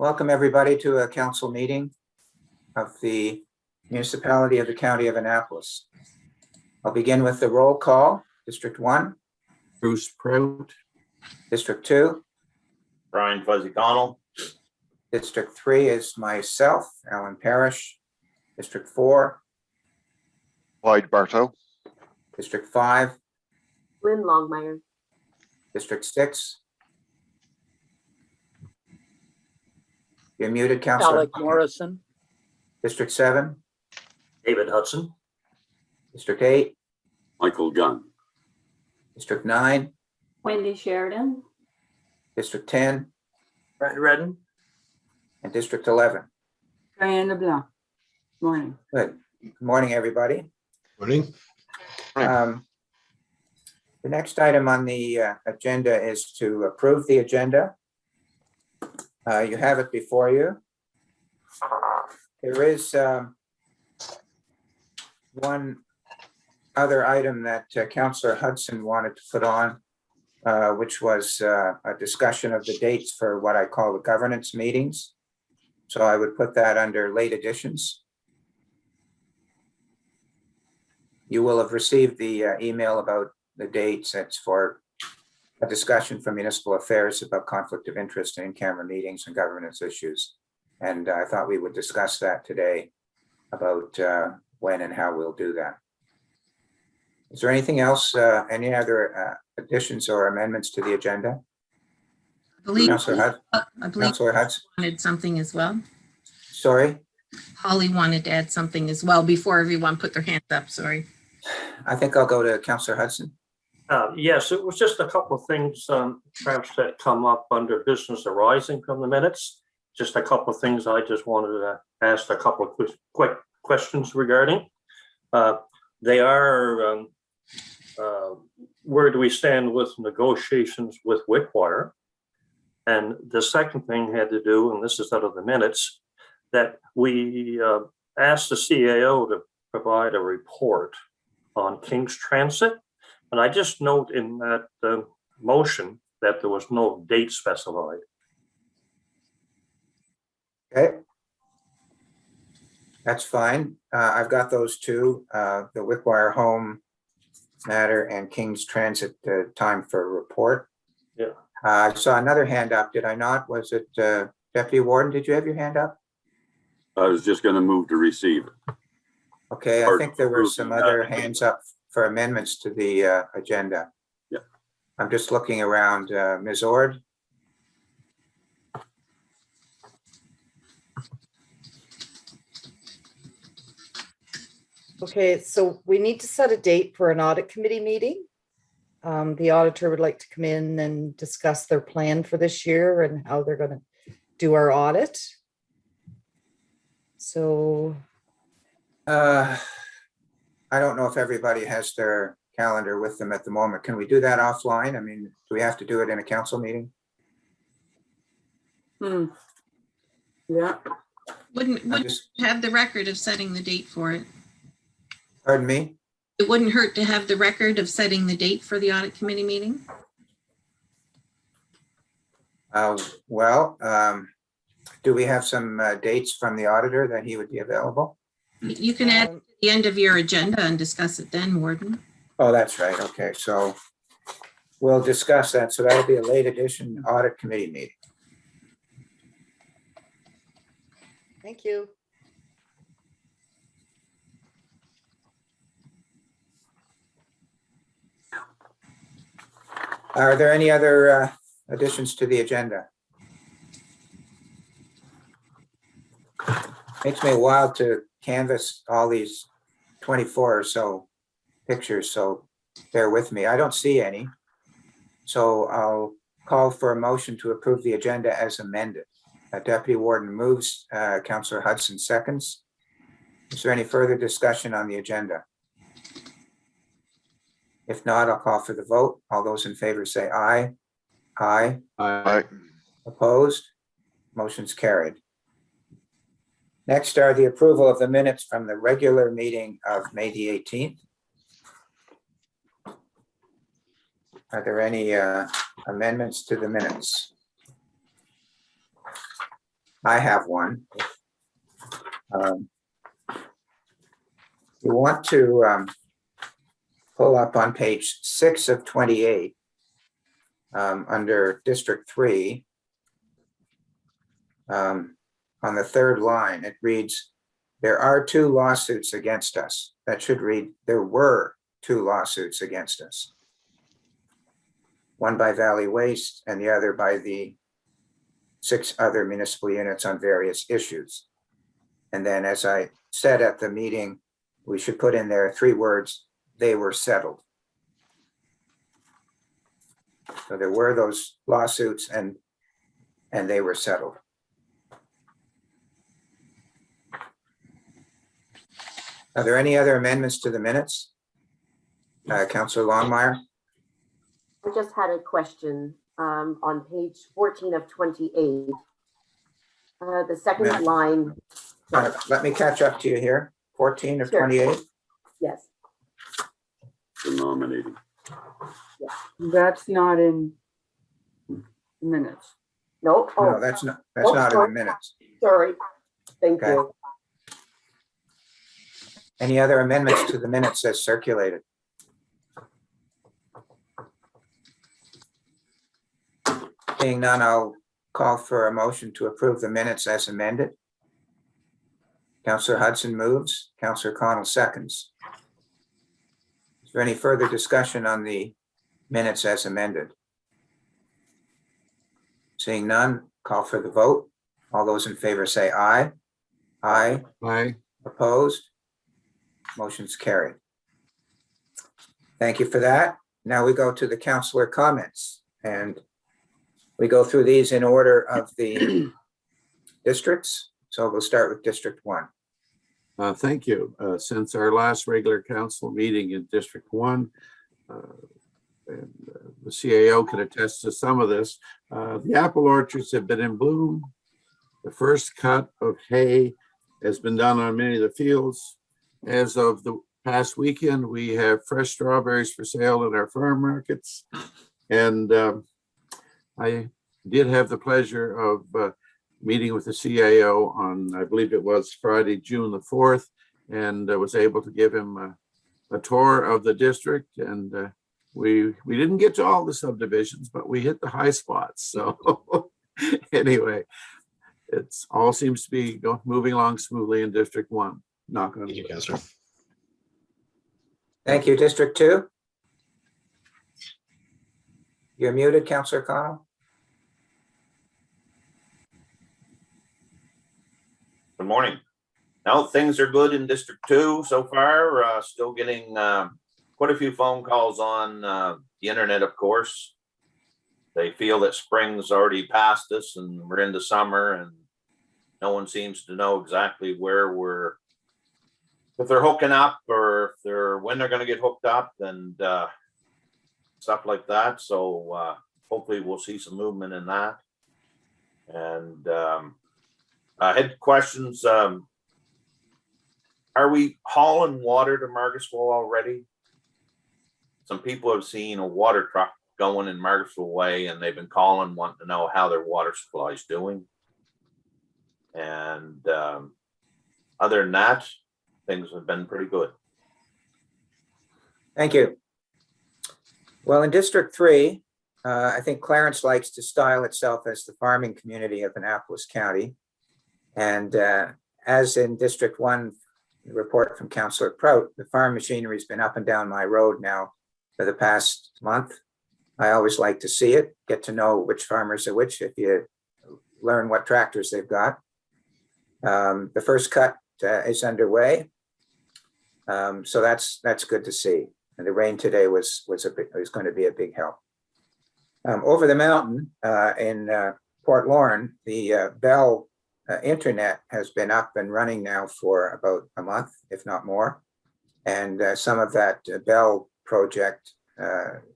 Welcome everybody to a council meeting of the municipality of the County of Annapolis. I'll begin with the roll call. District 1, Bruce Prout. District 2, Brian Fuzzy Connell. District 3 is myself, Alan Parrish. District 4, Clyde Bartow. District 5, Lynn Longmire. District 6. You're muted, Councilor. Alec Morrison. District 7, David Hudson. District 8, Michael Gunn. District 9, Wendy Sheridan. District 10, Brett Redden. and District 11. Diane LeBlanc. Morning. Good. Good morning, everybody. Morning. The next item on the agenda is to approve the agenda. You have it before you. There is one other item that Councillor Hudson wanted to put on, which was a discussion of the dates for what I call the governance meetings. So I would put that under late additions. You will have received the email about the dates. It's for a discussion from municipal affairs about conflict of interest in camera meetings and governance issues. And I thought we would discuss that today about when and how we'll do that. Is there anything else, any other additions or amendments to the agenda? Councillor Hudson? Wanted something as well. Sorry, Holly wanted to add something as well before everyone put their hands up, sorry. I think I'll go to Councillor Hudson. Yes, it was just a couple of things perhaps that come up under business arising from the minutes. Just a couple of things I just wanted to ask a couple of quick questions regarding. They are, where do we stand with negotiations with Wickwire? And the second thing had to do, and this is out of the minutes, that we asked the CAO to provide a report on King's Transit. And I just note in that motion that there was no date specified. Okay. That's fine. I've got those two, the Wickwire Home matter and King's Transit time for a report. Yeah. I saw another hand up, did I not? Was it Deputy Warden? Did you have your hand up? I was just going to move to receive. Okay, I think there were some other hands up for amendments to the agenda. Yeah. I'm just looking around. Ms. Ord? Okay, so we need to set a date for an audit committee meeting. The auditor would like to come in and discuss their plan for this year and how they're going to do our audit. So I don't know if everybody has their calendar with them at the moment. Can we do that offline? I mean, do we have to do it in a council meeting? Yeah. Wouldn't just- have the record of setting the date for it. Pardon me? It wouldn't hurt to have the record of setting the date for the audit committee meeting. Do we have some dates from the auditor that he would be available? You can add to the end of your agenda and discuss it then, Warden. Oh, that's right. Okay, so we'll discuss that. So that'll be a late edition audit committee meeting. thank you. Are there any other additions to the agenda? Makes me wild to canvass all these 24 or so pictures, so bear with me. I don't see any. So I'll call for a motion to approve the agenda as amended. Deputy Warden moves, Councillor Hudson seconds. Is there any further discussion on the agenda? If not, I'll call for the vote. All those in favor say aye. Aye. Aye. Opposed? Motion's carried. Next are the approval of the minutes from the regular meeting of May the 18th. Are there any amendments to the minutes? I have one. You want to pull up on page 6 of 28 under District 3. On the third line, it reads, there are 2 lawsuits against us. That should read, there were 2 lawsuits against us. One by Valley Waste and the other by the 6 other municipal units on various issues. And then, as I said at the meeting, we should put in there 3 words, they were settled. So there were those lawsuits and they were settled. Are there any other amendments to the minutes? Councillor Longmire? I just had a question on page 14 of 28. The second Ma'am. line, Let me catch up to you here. 14 of Sure. 28. yes, For nominating. That's not in minutes. no, No, oh, that's not Oh, in the sorry. minutes. sorry, thank Okay. you. Any other amendments to the minutes as circulated? Seeing none, I'll call for a motion to approve the minutes as amended. Councillor Hudson moves, Councillor Connell seconds. Is there any further discussion on the minutes as amended? Seeing none, call for the vote. All those in favor say aye. Aye. Aye. Opposed? Motion's carried. Thank you for that. Now we go to the councillor comments, and we go through these in order of the districts. So we'll start with District 1. Thank you. Since our last regular council meeting in District 1, and the CAO can attest to some of this, the apple orchards have been in bloom. The first cut of hay has been done on many of the fields. As of the past weekend, we have fresh strawberries for sale in our farm markets. And I did have the pleasure of meeting with the CAO on, I believe it was Friday, June the 4th, and I was able to give him a tour of the district. And we didn't get to all the subdivisions, but we hit the high spots. So anyway, it's all seems to be moving along smoothly in District 1. Knock on wood. Thank you, Councillor. Thank you, District 2. You're muted, Councillor Connell. Good morning. Now, things are good in District 2 so far. Still getting quite a few phone calls on the internet, of course. They feel that spring's already past us and we're into summer, and no one seems to know exactly where if they're hooking up or if when they're going to get hooked up and stuff like that. So hopefully we'll see some movement in that. And I had questions. Are we hauling water to Margaretville already? Some people have seen a water truck going in Margaretville Way, and they've been calling, wanting to know how their water supply is doing. And other than that, things have been pretty good. Thank you. Well, in District 3, I think Clarence likes to style itself as the farming community of Annapolis County. And as in District 1, the report from Councillor Prout, the farm machinery has been up and down my road now for the past month. I always like to see it, get to know which farmers are which, if you learn what tractors they've got. The first cut is underway. So that's good to see. And the rain today was going to be a big help. Over the mountain in Port Lorne, the Bell internet has been up and running now for about a month, if not more. And some of that Bell project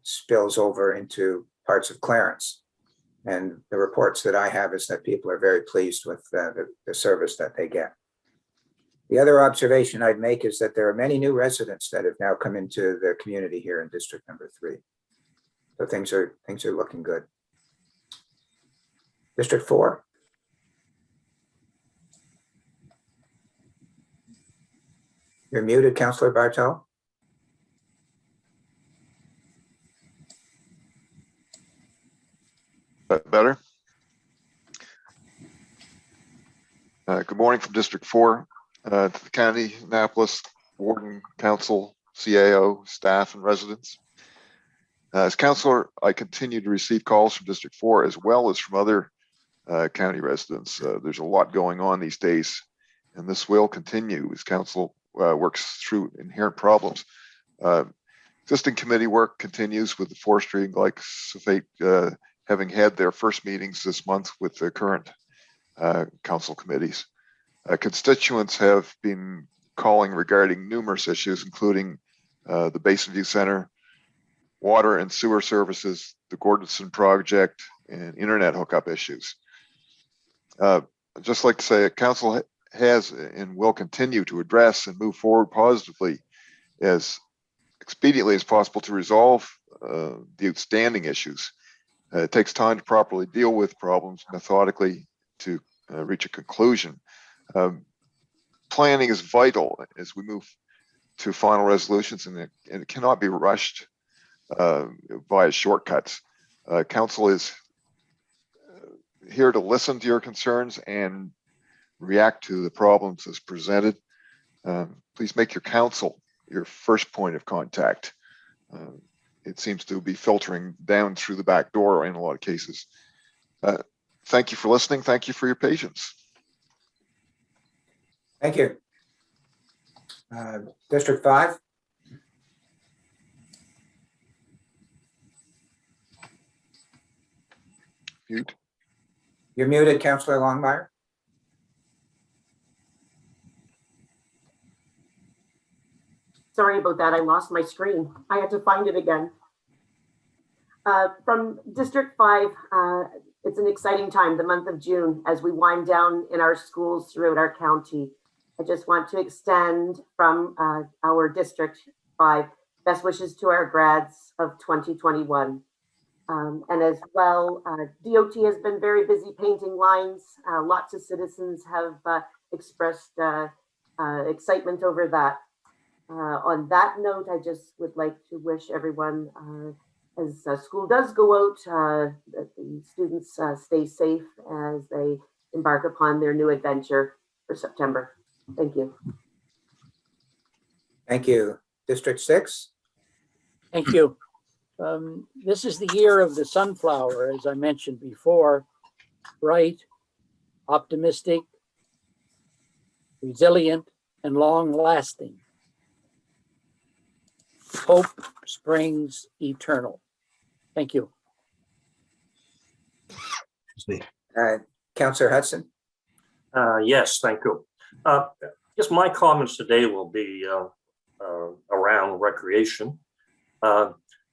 spills over into parts of Clarence. And the reports that I have is that people are very pleased with the service that they get. The other observation I'd make is that there are many new residents that have now come into the community here in District Number 3. So things are looking good. District 4. You're muted, Councillor Bartel. Better? Good morning from District 4, to the county, Annapolis, Warden, Council, CAO, staff, and residents. As councillor, I continue to receive calls from District 4 as well as from other county residents. There's a lot going on these days, and this will continue as council works through inherent problems. Existing committee work continues with the forestry and glyphosate having had their first meetings this month with the current council committees. Constituents have been calling regarding numerous issues, including the Basin View Center, water and sewer services, the Gordonson project, and internet hookup issues. I'd just like to say that council has and will continue to address and move forward positively as expediently as possible to resolve the outstanding issues. It takes time to properly deal with problems methodically to reach a conclusion. Planning is vital as we move to final resolutions, and it cannot be rushed via shortcuts. Council is here to listen to your concerns and react to the problems as presented. Please make your council your first point of contact. It seems to be filtering down through the back door in a lot of cases. Thank you for listening. Thank you for your patience. Thank you. District 5. Mute. You're muted, Councillor Longmire. Sorry about that. I lost my screen. I had to find it again. From District 5, it's an exciting time, the month of June, as we wind down in our schools throughout our county. I just want to extend from our District 5 best wishes to our grads of 2021. And as well, DOT has been very busy painting lines. Lots of citizens have expressed excitement over that. On that note, I just would like to wish everyone, as school does go out, that the students stay safe as they embark upon their new adventure for September. Thank you. Thank you. District 6. Thank you. This is the year of the sunflower, as I mentioned before. Bright, optimistic, resilient, and long-lasting. Hope springs eternal. Thank you. Councillor Hudson. Yes, thank you. Just my comments today will be around recreation.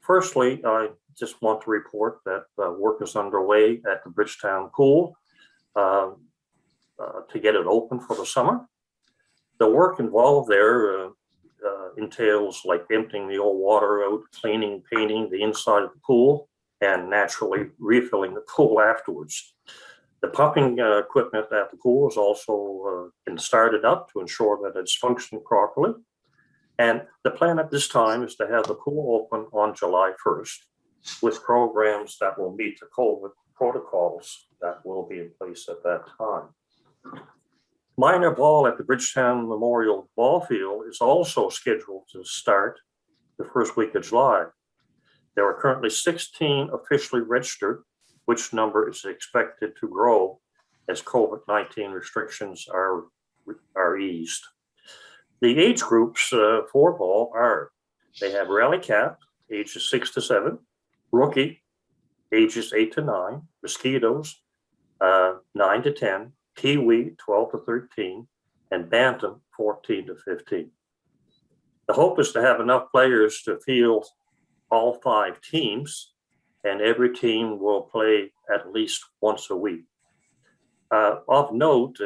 Firstly, I just want to report that work is underway at the Bridgetown Pool to get it open for the summer. The work involved there entails like emptying the old water out, cleaning, painting the inside of the pool, and naturally refilling the pool afterwards. The pumping equipment at the pool has also been started up to ensure that it's functioning properly. And the plan at this time is to have the pool open on July 1st with programs that will meet the COVID protocols that will be in place at that time. Minor ball at the Bridgetown Memorial Ball Field is also scheduled to start the first week of July. There are currently 16 officially registered, which number is expected to grow as COVID-19 restrictions are eased. The age groups for ball are, they have Rally Cap, ages 6 to 7, Rookie, ages 8 to 9, Mosquitoes, 9 to 10, Kiwi, 12 to 13, and Bantam, 14 to 15. The hope is to have enough players to field all 5 teams, and every team will play at least once a week. Of note,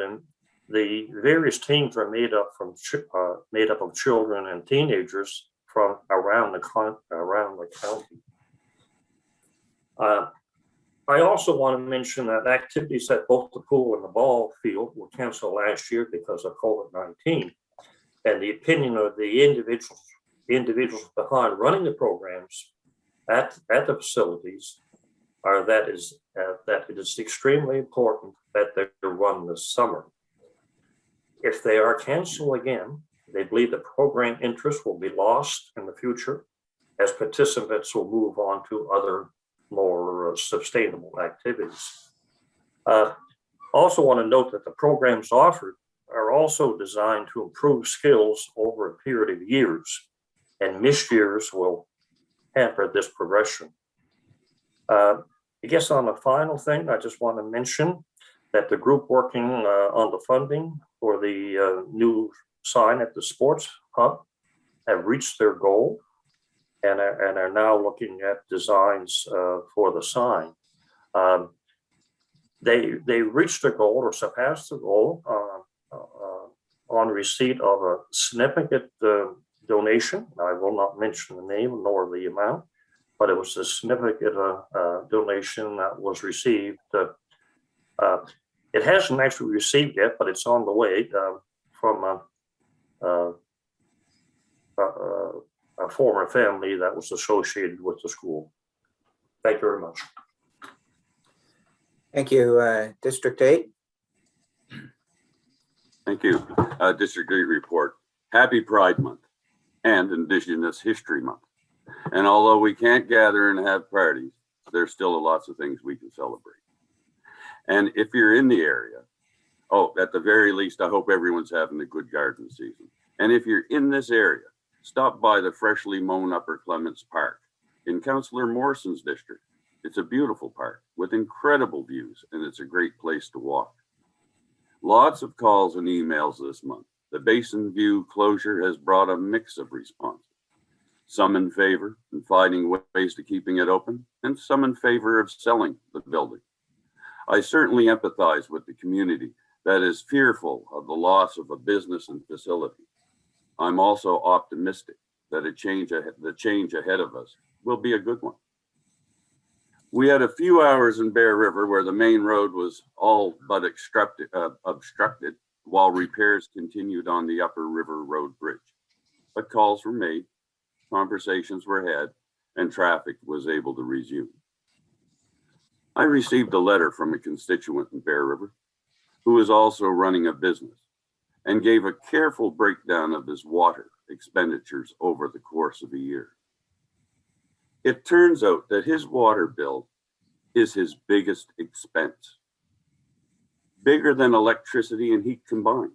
the various teams are made up of children and teenagers from around the county. I also want to mention that activities at both the pool and the ball field were canceled last year because of COVID-19. and the opinion of the individuals behind running the programs at the facilities are that it is extremely important that they're run this summer. If they are canceled again, they believe the program interest will be lost in the future as participants will move on to other more sustainable activities. Also want to note that the programs offered are also designed to improve skills over a period of years, and missed years will hamper this progression. I guess on the final thing, I just want to mention that the group working on the funding for the new sign at the sports hub have reached their goal and are now looking at designs for the sign. They reached their goal or surpassed the goal on receipt of a significant donation. I will not mention the name nor the amount, but it was a significant donation that was received. It hasn't actually received yet, but it's on the way from a former family that was associated with the school. Thank you very much. Thank you, District 8. Thank you. District 8 report. Happy Pride Month and Indigenous History Month. And although we can't gather and have parties, there's still lots of things we can celebrate. And if you're in the area, at the very least, I hope everyone's having a good garden season. And if you're in this area, stop by the freshly mown Upper Clements Park in Councillor Morrison's district. It's a beautiful park with incredible views, and it's a great place to walk. Lots of calls and emails this month. The Basin View closure has brought a mix of responses. Some in favor and finding ways to keeping it open, and some in favor of selling the building. I certainly empathize with the community that is fearful of the loss of a business and facility. I'm also optimistic that the change ahead of us will be a good one. We had a few hours in Bear River where the main road was all but obstructed while repairs continued on the Upper River Road Bridge. But calls were made, conversations were had, and traffic was able to resume. I received a letter from a constituent in Bear River who is also running a business and gave a careful breakdown of his water expenditures over the course of a year. It turns out that his water bill is his biggest expense, bigger than electricity and heat combined.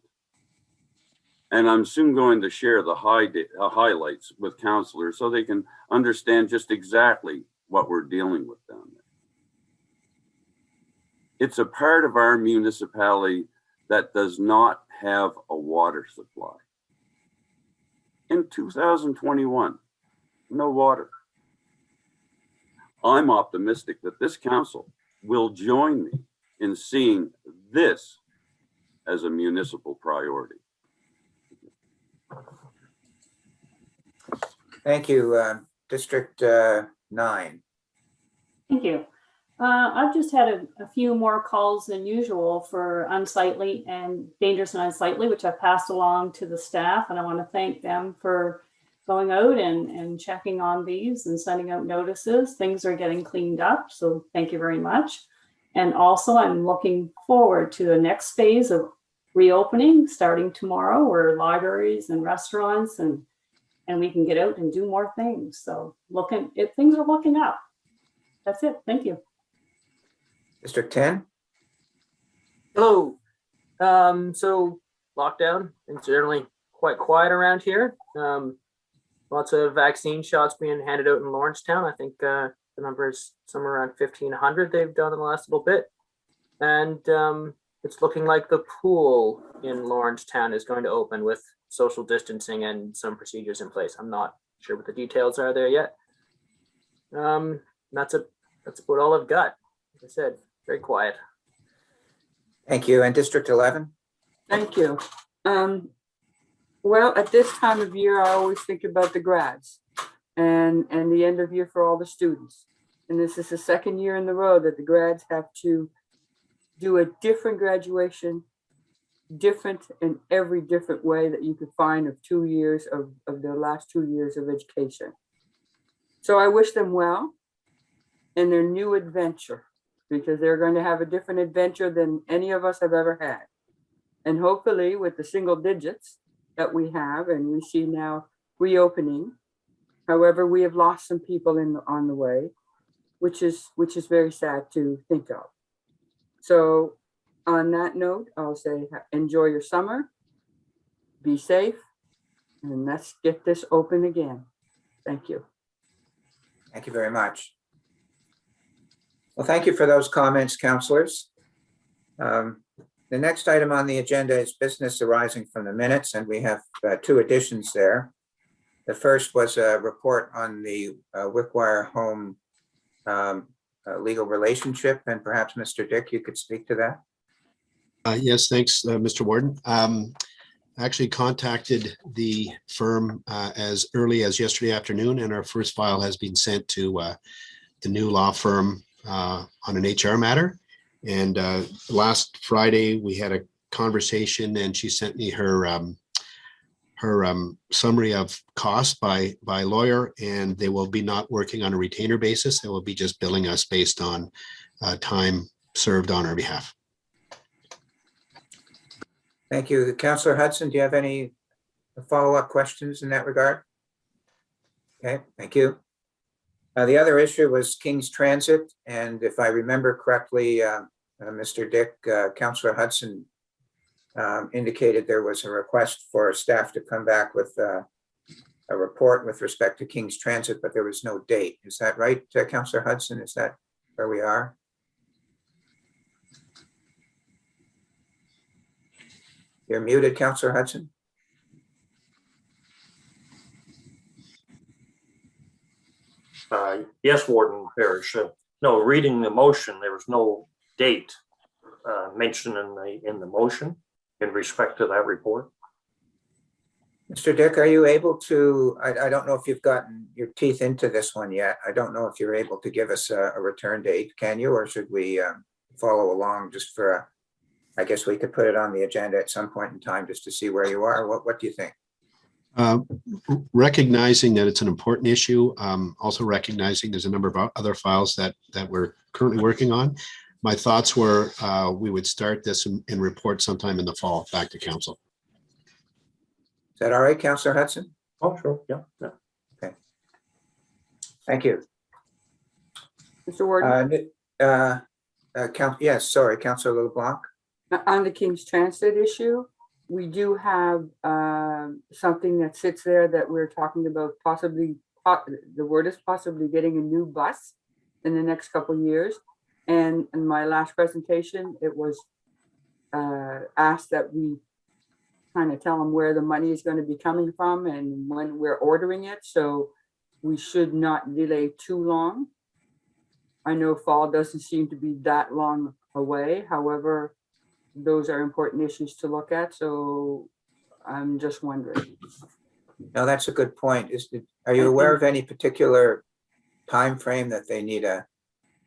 And I'm soon going to share the highlights with councillors so they can understand just exactly what we're dealing with down there. It's a part of our municipality that does not have a water supply. In 2021, no water. I'm optimistic that this council will join me in seeing this as a municipal priority. Thank you, District 9. Thank you. I've just had a few more calls than usual for unsightly and dangerous and unsightly, which I've passed along to the staff, and I want to thank them for going out and checking on these and sending out notices. Things are getting cleaned up, so thank you very much. And also, I'm looking forward to the next phase of reopening starting tomorrow, where libraries and restaurants and we can get out and do more things. So things are looking up. That's it. Thank you. District 10. Hello. So lockdown, it's generally quite quiet around here. Lots of vaccine shots being handed out in Lawrencetown. I think the number is somewhere around 1,500 they've done in the last little bit. And it's looking like the pool in Lawrencetown is going to open with social distancing and some procedures in place. I'm not sure what the details are there yet. That's about all I've got. Like I said, very quiet. Thank you. And District 11. Thank you. Well, at this time of year, I always think about the grads and the end of year for all the students. And this is the second year in the row that the grads have to do a different graduation different in every different way that you could find of 2 years of their last 2 years of education. So I wish them well in their new adventure, because they're going to have a different adventure than any of us have ever had. And hopefully with the single digits that we have, and we see now reopening. However, we have lost some people on the way, which is very sad to think of. So on that note, I'll say, enjoy your summer, be safe, and let's get this open again. Thank you. Thank you very much. Well, thank you for those comments, councillors. The next item on the agenda is business arising from the minutes, and we have 2 additions there. The first was a report on the Wickwire home legal relationship, and perhaps Mr. Dick, you could speak to that. Yes, thanks, Mr. Warden. I actually contacted the firm as early as yesterday afternoon, and our first file has been sent to the new law firm on an HR matter. And last Friday, we had a conversation, and she sent me her summary of costs by lawyer, and they will be not working on a retainer basis. They will be just billing us based on time served on our behalf. Thank you. Councillor Hudson, do you have any follow-up questions in that regard? Okay, thank you. The other issue was King's Transit, and if I remember correctly, Mr. Dick, Councillor Hudson indicated there was a request for staff to come back with a report with respect to King's Transit, but there was no date. Is that right, Councillor Hudson? Is that where we are? You're muted, Councillor Hudson. Yes, Warden Parrish. No, reading the motion, there was no date mentioned in the motion in respect to that report. Mr. Dick, are you able to, I don't know if you've gotten your teeth into this one yet. I don't know if you're able to give us a return date, can you? Or should we follow along just for, I guess we could put it on the agenda at some point in time just to see where you are. What do you think? Recognizing that it's an important issue, also recognizing there's a number of other files that we're currently working on. My thoughts were we would start this and report sometime in the fall back to council. Is that all right, Councillor Hudson? Oh, sure. Yeah. Okay. Thank you. Mr. Warden, Yes, sorry, Councillor LeBlanc. on the King's Transit issue, we do have something that sits there that we're talking about possibly, the word is possibly getting a new bus in the next couple of years. And in my last presentation, it was asked that we kind of tell them where the money is going to be coming from and when we're ordering it. So we should not delay too long. I know fall doesn't seem to be that long away. However, those are important issues to look at. So I'm just wondering. No, that's a good point. Are you aware of any particular time frame that they need an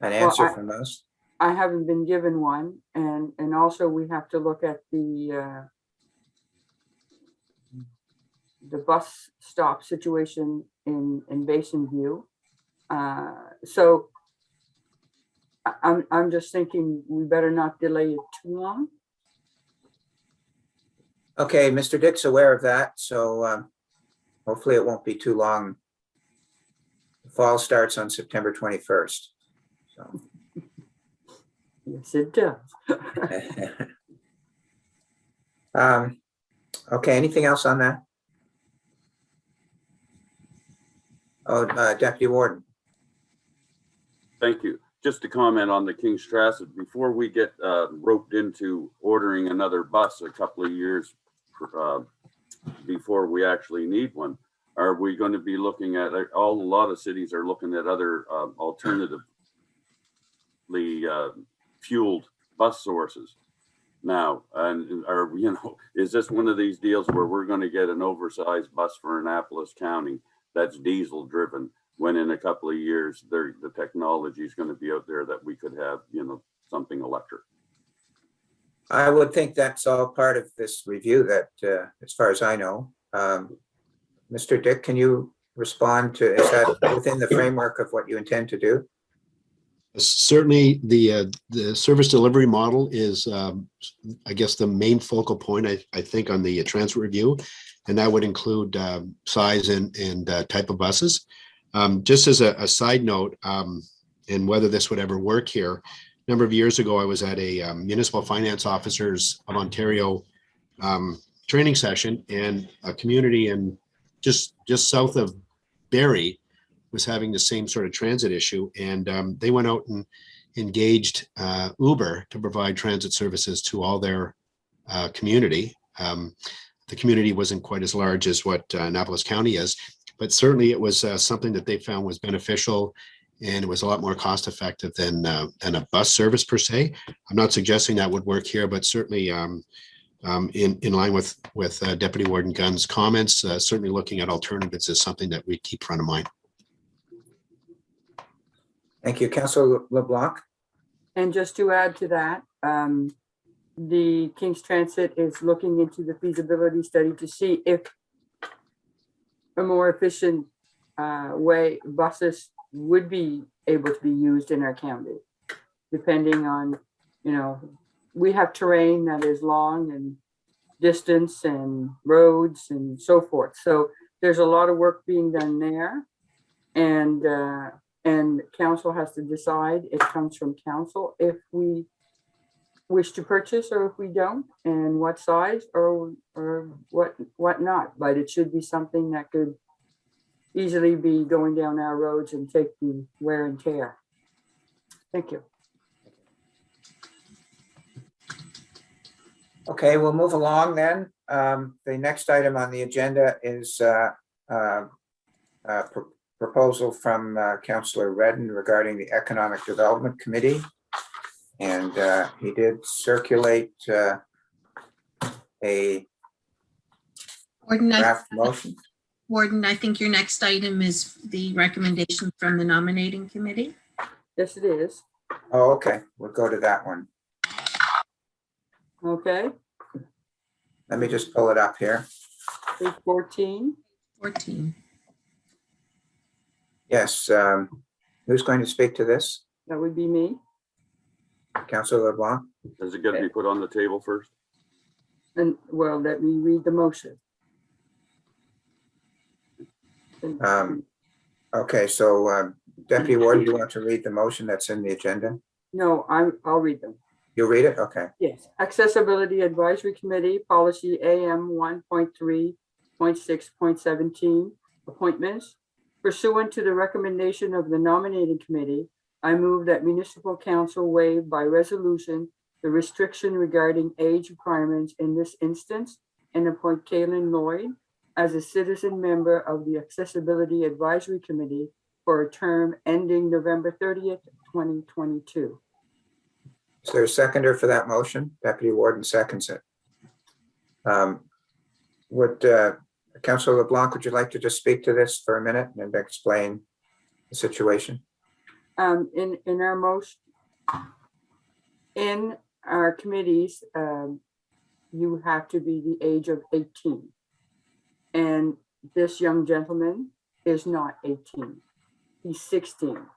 answer from us? I haven't been given one. And also we have to look at the bus stop situation in Basin View. So I'm just thinking we better not delay it too long. Okay, Mr. Dick's aware of that, so hopefully it won't be too long. The fall starts on September 21st. So. Yes, it does. Okay, anything else on that? Oh, Deputy Warden. Thank you. Just to comment on the King's Transit, before we get roped into ordering another bus a couple of years before we actually need one, are we going to be looking at, a lot of cities are looking at other alternatively fueled bus sources now, and is this one of these deals where we're going to get an oversized bus for Annapolis County that's diesel driven, when in a couple of years the technology is going to be out there that we could have something electric? I would think that's all part of this review that, as far as I know. Mr. Dick, can you respond to, is that within the framework of what you intend to do? Certainly, the service delivery model is, I guess, the main focal point, I think, on the transit review. And that would include size and type of buses. Just as a side note, and whether this would ever work here, a number of years ago, I was at a Municipal Finance Officers of Ontario training session, and a community in just south of Barrie was having the same sort of transit issue. And they went out and engaged Uber to provide transit services to all their community. The community wasn't quite as large as what Annapolis County is, but certainly it was something that they found was beneficial, and it was a lot more cost effective than a bus service per se. I'm not suggesting that would work here, but certainly in line with Deputy Warden Gunn's comments, certainly looking at alternatives is something that we keep front of mind. Thank you, Councilor LeBlanc. And just to add to that, the King's Transit is looking into the feasibility study to see if a more efficient way buses would be able to be used in our county, depending on, we have terrain that is long and distance and roads and so forth. So there's a lot of work being done there, and council has to decide. It comes from council if we wish to purchase or if we don't, and what size or what not. But it should be something that could easily be going down our roads and take the wear and tear. Thank you. Okay, we'll move along then. The next item on the agenda is proposal from Councillor Redden regarding the Economic Development Committee. And he did circulate a draft motion. Warden, I think your next item is the recommendation from the nominating committee. Yes, it is. Oh, okay, we'll go to that one. Okay, Let me just pull it up here. page 14. 14. Yes, who's going to speak to this? That would be me. Councilor LeBlanc? Does it get to be put on the table first? And well, let me read the motion. Okay, so Deputy Warden, do you want to read the motion that's in the agenda? No, I'll read them. You read it? Okay. Yes, Accessibility Advisory Committee, Policy AM 1.3.6.17, appointments. Pursuant to the recommendation of the nominating committee, I move that municipal council waive by resolution the restriction regarding age requirements in this instance and appoint Kaylin Lloyd as a citizen member of the Accessibility Advisory Committee for a term ending November 30th, 2022. Is there a seconder for that motion? Deputy Warden seconds it. Councilor LeBlanc, would you like to just speak to this for a minute and explain the situation? In our most, in our committees, you have to be the age of 18. And this young gentleman is not 18. He's 16.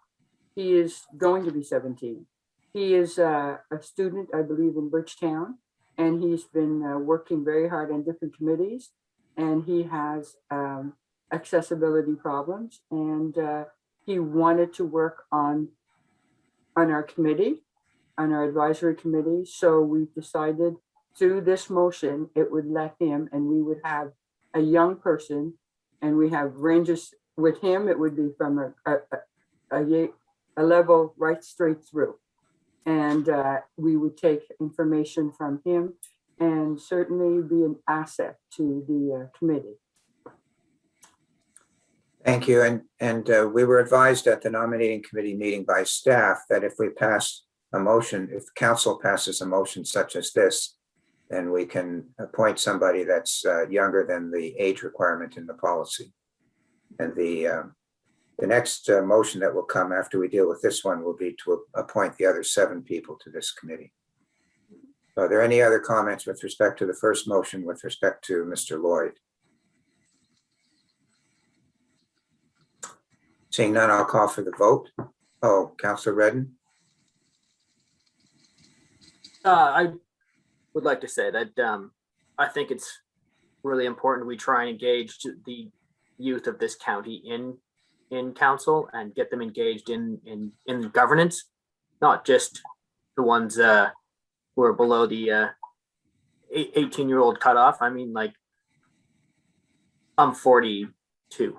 He is going to be 17. He is a student, I believe, in Bridgetown, and he's been working very hard on different committees, and he has accessibility problems, and he wanted to work on our committee, on our advisory committee. So we decided through this motion, it would let him, and we would have a young person, and we have ranges with him. It would be from a level right straight through. And we would take information from him and certainly be an asset to the committee. Thank you. And we were advised at the nominating committee meeting by staff that if we pass a motion, if council passes a motion such as this, then we can appoint somebody that's younger than the age requirement in the policy. And the next motion that will come after we deal with this one will be to appoint the other 7 people to this committee. Are there any other comments with respect to the first motion with respect to Mr. Lloyd? Seeing none, I'll call for the vote. Oh, Councillor Redden? I would like to say that I think it's really important we try and engage the youth of this county in council and get them engaged in governance, not just the ones who are below the 18-year-old cutoff. I mean, like, I'm 42,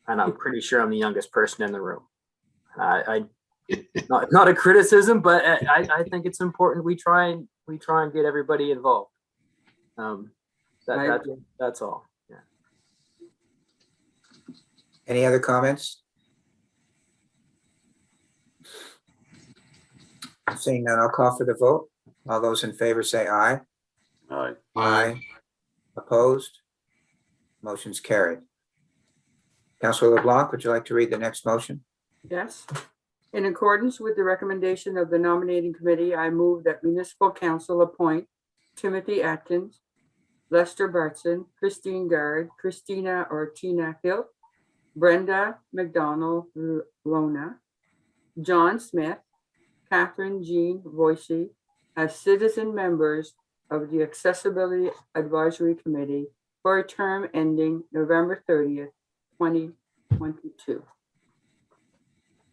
and I'm pretty sure I'm the youngest person in the room. Not a criticism, but I think it's important we try and get everybody involved. That's all. Yeah. Any other comments? Seeing none, I'll call for the vote. All those in favor say aye. Aye. Aye. Opposed? Motion's carried. Councillor LeBlanc, would you like to read the next motion? Yes. In accordance with the recommendation of the nominating committee, I move that municipal council appoint Timothy Atkins, Lester Bartson, Christine Gard, Christina or Tina Hill, Brenda McDonald Lona, John Smith, Catherine Jean Voici as citizen members of the Accessibility Advisory Committee for a term ending November 30th, 2022.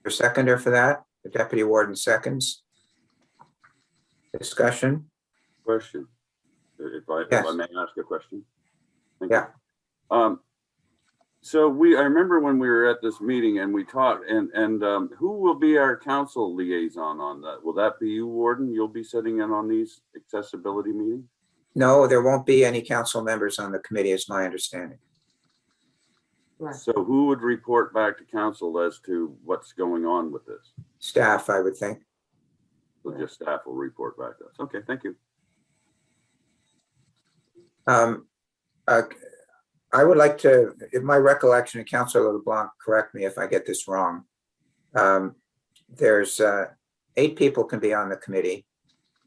Your seconder for that? The deputy warden seconds. Discussion? Question. If I Yes. may ask a question? Thank Yeah. you. So I remember when we were at this meeting and we talked, and who will be our council liaison on that? Will that be you, Warden? You'll be sitting in on these accessibility meetings? No, there won't be any council members on the committee, is my understanding. Right. So who would report back to council as to what's going on with this? Staff, I would think. So just staff will report back to us. Okay, thank you. I would like to, in my recollection, and Councillor LeBlanc, correct me if I get this wrong. There's 8 people can be on the committee,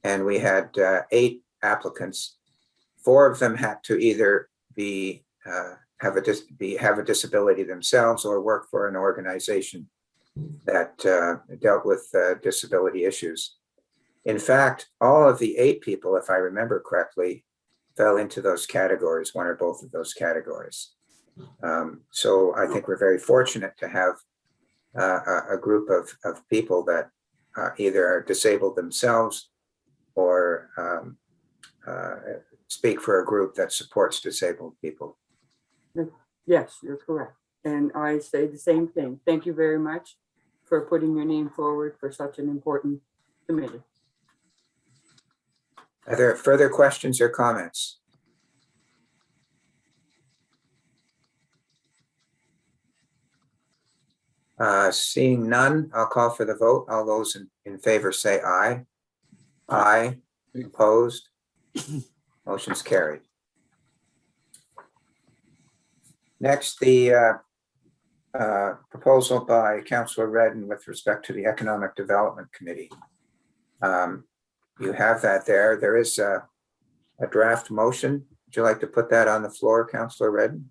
and we had 8 applicants. 4 of them had to either be have a disability themselves or work for an organization that dealt with disability issues. In fact, all of the 8 people, if I remember correctly, fell into those categories, one or both of those categories. So I think we're very fortunate to have a group of people that either are disabled themselves or speak for a group that supports disabled people. Yes, you're correct. And I say the same thing. Thank you very much for putting your name forward for such an important committee. Are there further questions or comments? Seeing none, I'll call for the vote. All those in favor say aye. Aye. Opposed? Motion's carried. Next, the proposal by Councillor Redden with respect to the Economic Development Committee. You have that there. There is a draft motion. Would you like to put that on the floor, Councillor Redden?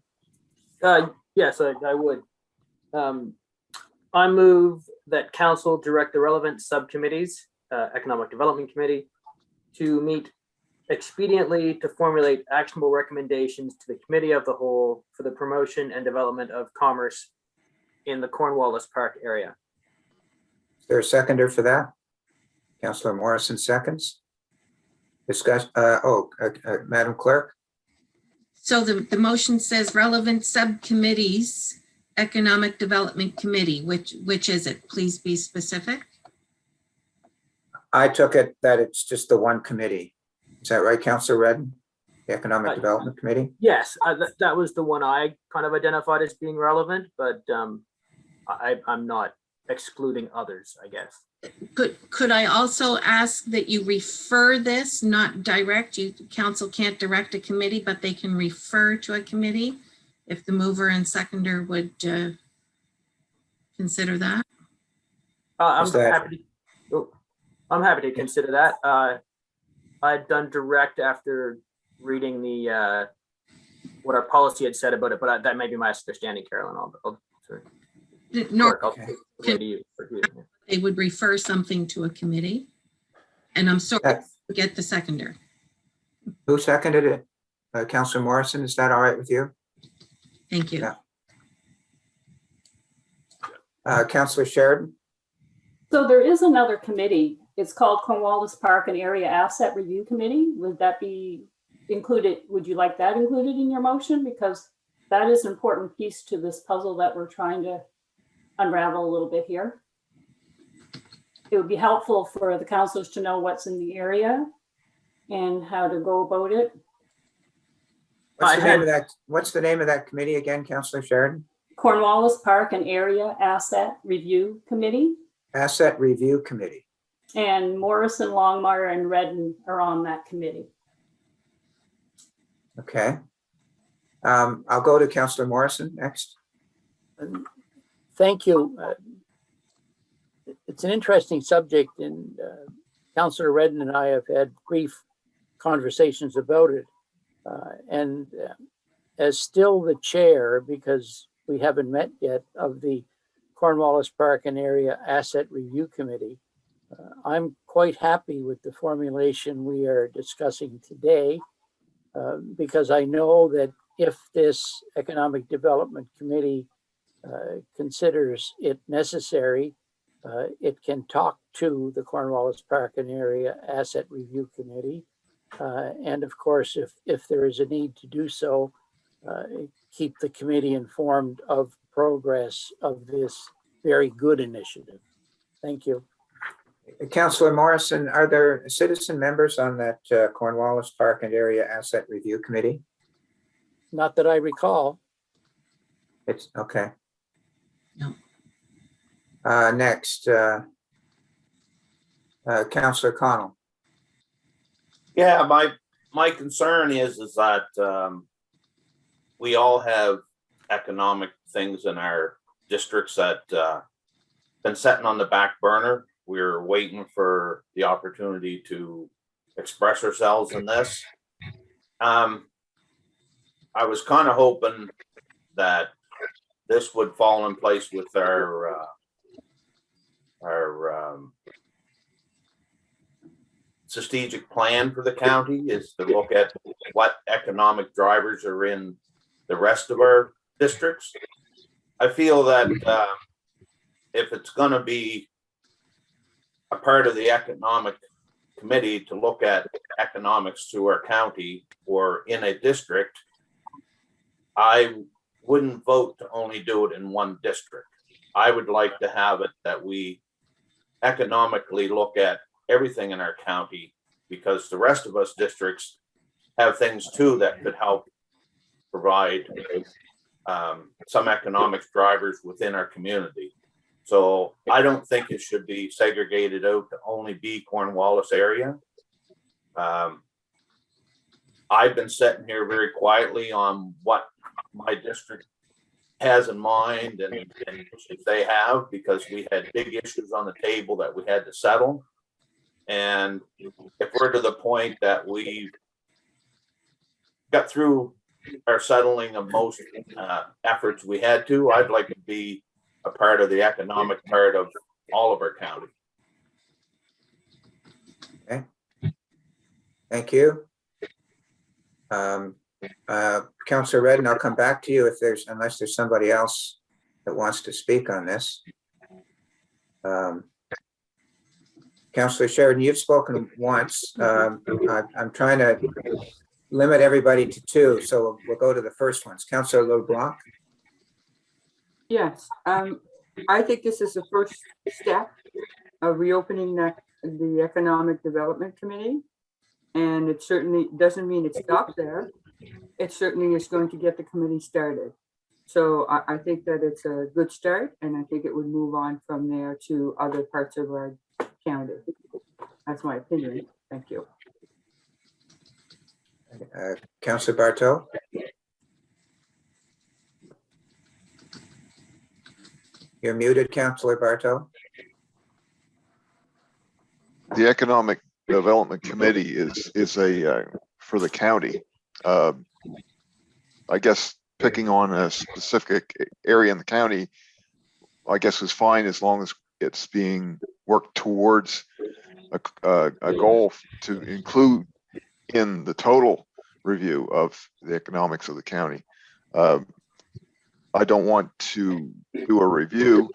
Yes, I would. I move that council direct the relevant subcommittees, Economic Development Committee, to meet expediently to formulate actionable recommendations to the Committee of the Whole for the promotion and development of commerce in the Cornwallis Park area. Is there a seconder for that? Councillor Morrison seconds. Discuss, Madam Clerk? So the motion says relevant subcommittees, Economic Development Committee, which is it? Please be specific. I took it that it's just the one committee. Is that right, Councillor Redden? The Economic Development Committee? Yes, that was the one I kind of identified as being relevant, but I'm not excluding others, I guess. Could I also ask that you refer this, not direct? Council can't direct a committee, but they can refer to a committee if the mover and seconder would consider that. I'm happy to consider that. I'd done direct after reading the what our policy had said about it, but that may be my understanding, Carolyn. Sorry. Nor Clerk, I'll can- relay to you. they would refer something to a committee. And I'm sorry, Uh, to get the seconder. Who seconded it? Councillor Morrison, is that all right with you? Thank you. Yeah. Councillor Sheridan? So there is another committee. It's called Cornwallis Park and Area Asset Review Committee. Would that be included? Would you like that included in your motion? Because that is an important piece to this puzzle that we're trying to unravel a little bit here. It would be helpful for the councilors to know what's in the area and how to go about it. What's the name of that committee again, Councillor Sheridan? Cornwallis Park and Area Asset Review Committee. Asset Review Committee. And Morrison, Longmire, and Redden are on that committee. Okay. I'll go to Councillor Morrison next. Thank you. It's an interesting subject, and Councillor Redden and I have had brief conversations about it. As still the chair, because we haven't met yet, of the Cornwallis Park and Area Asset Review Committee, I'm quite happy with the formulation we are discussing today, because I know that if this Economic Development Committee considers it necessary, it can talk to the Cornwallis Park and Area Asset Review Committee. And of course, if there is a need to do so, keep the committee informed of progress of this very good initiative. Thank you. Councillor Morrison, are there citizen members on that Cornwallis Park and Area Asset Review Committee? Not that I recall. It's okay. No. Next, Councillor Connell. Yeah, my concern is that we all have economic things in our districts that been sitting on the back burner. We're waiting for the opportunity to express ourselves in this. I was kind of hoping that this would fall in place with our strategic plan for the county, is to look at what economic drivers are in the rest of our districts. I feel that if it's going to be a part of the economic committee to look at economics to our county or in a district, I wouldn't vote to only do it in one district. I would like to have it that we economically look at everything in our county, because the rest of us districts have things too that could help provide some economic drivers within our community. So I don't think it should be segregated out to only be Cornwallis area. I've been sitting here very quietly on what my district has in mind and if they have, because we had big issues on the table that we had to settle. And if we're to the point that we got through our settling of most efforts we had to, I'd like to be a part of the economic part of all of our county. Okay. Thank you. Councillor Redden, I'll come back to you unless there's somebody else that wants to speak on this. Councillor Sheridan, you've spoken once. I'm trying to limit everybody to two, so we'll go to the first ones. Councillor LeBlanc. Yes, I think this is the first step of reopening the Economic Development Committee. And it certainly doesn't mean it stops there. It certainly is going to get the committee started. So I think that it's a good start, and I think it would move on from there to other parts of our county. That's my opinion. Thank you. Councillor Barto. You're muted, Councillor Barto. The Economic Development Committee is a, for the county. I guess picking on a specific area in the county, I guess is fine as long as it's being worked towards a goal to include in the total review of the economics of the county. I don't want to do a review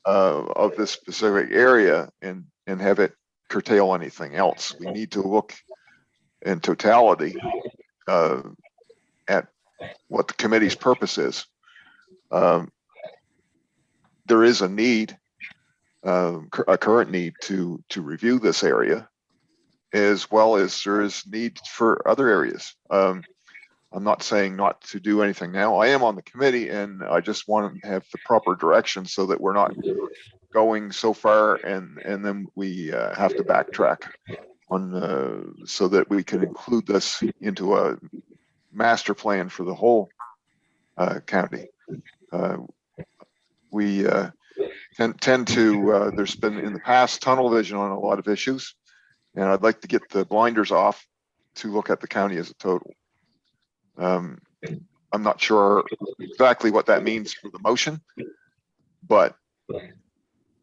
of this specific area and have it curtail anything else. We need to look in totality at what the committee's purpose is. There is a need, a current need to review this area, as well as there is need for other areas. I'm not saying not to do anything now. I am on the committee, and I just want to have the proper direction so that we're not going so far and then we have to backtrack on so that we can include this into a master plan for the whole county. We tend to, there's been in the past tunnel vision on a lot of issues, and I'd like to get the blinders off to look at the county as a total. I'm not sure exactly what that means for the motion, but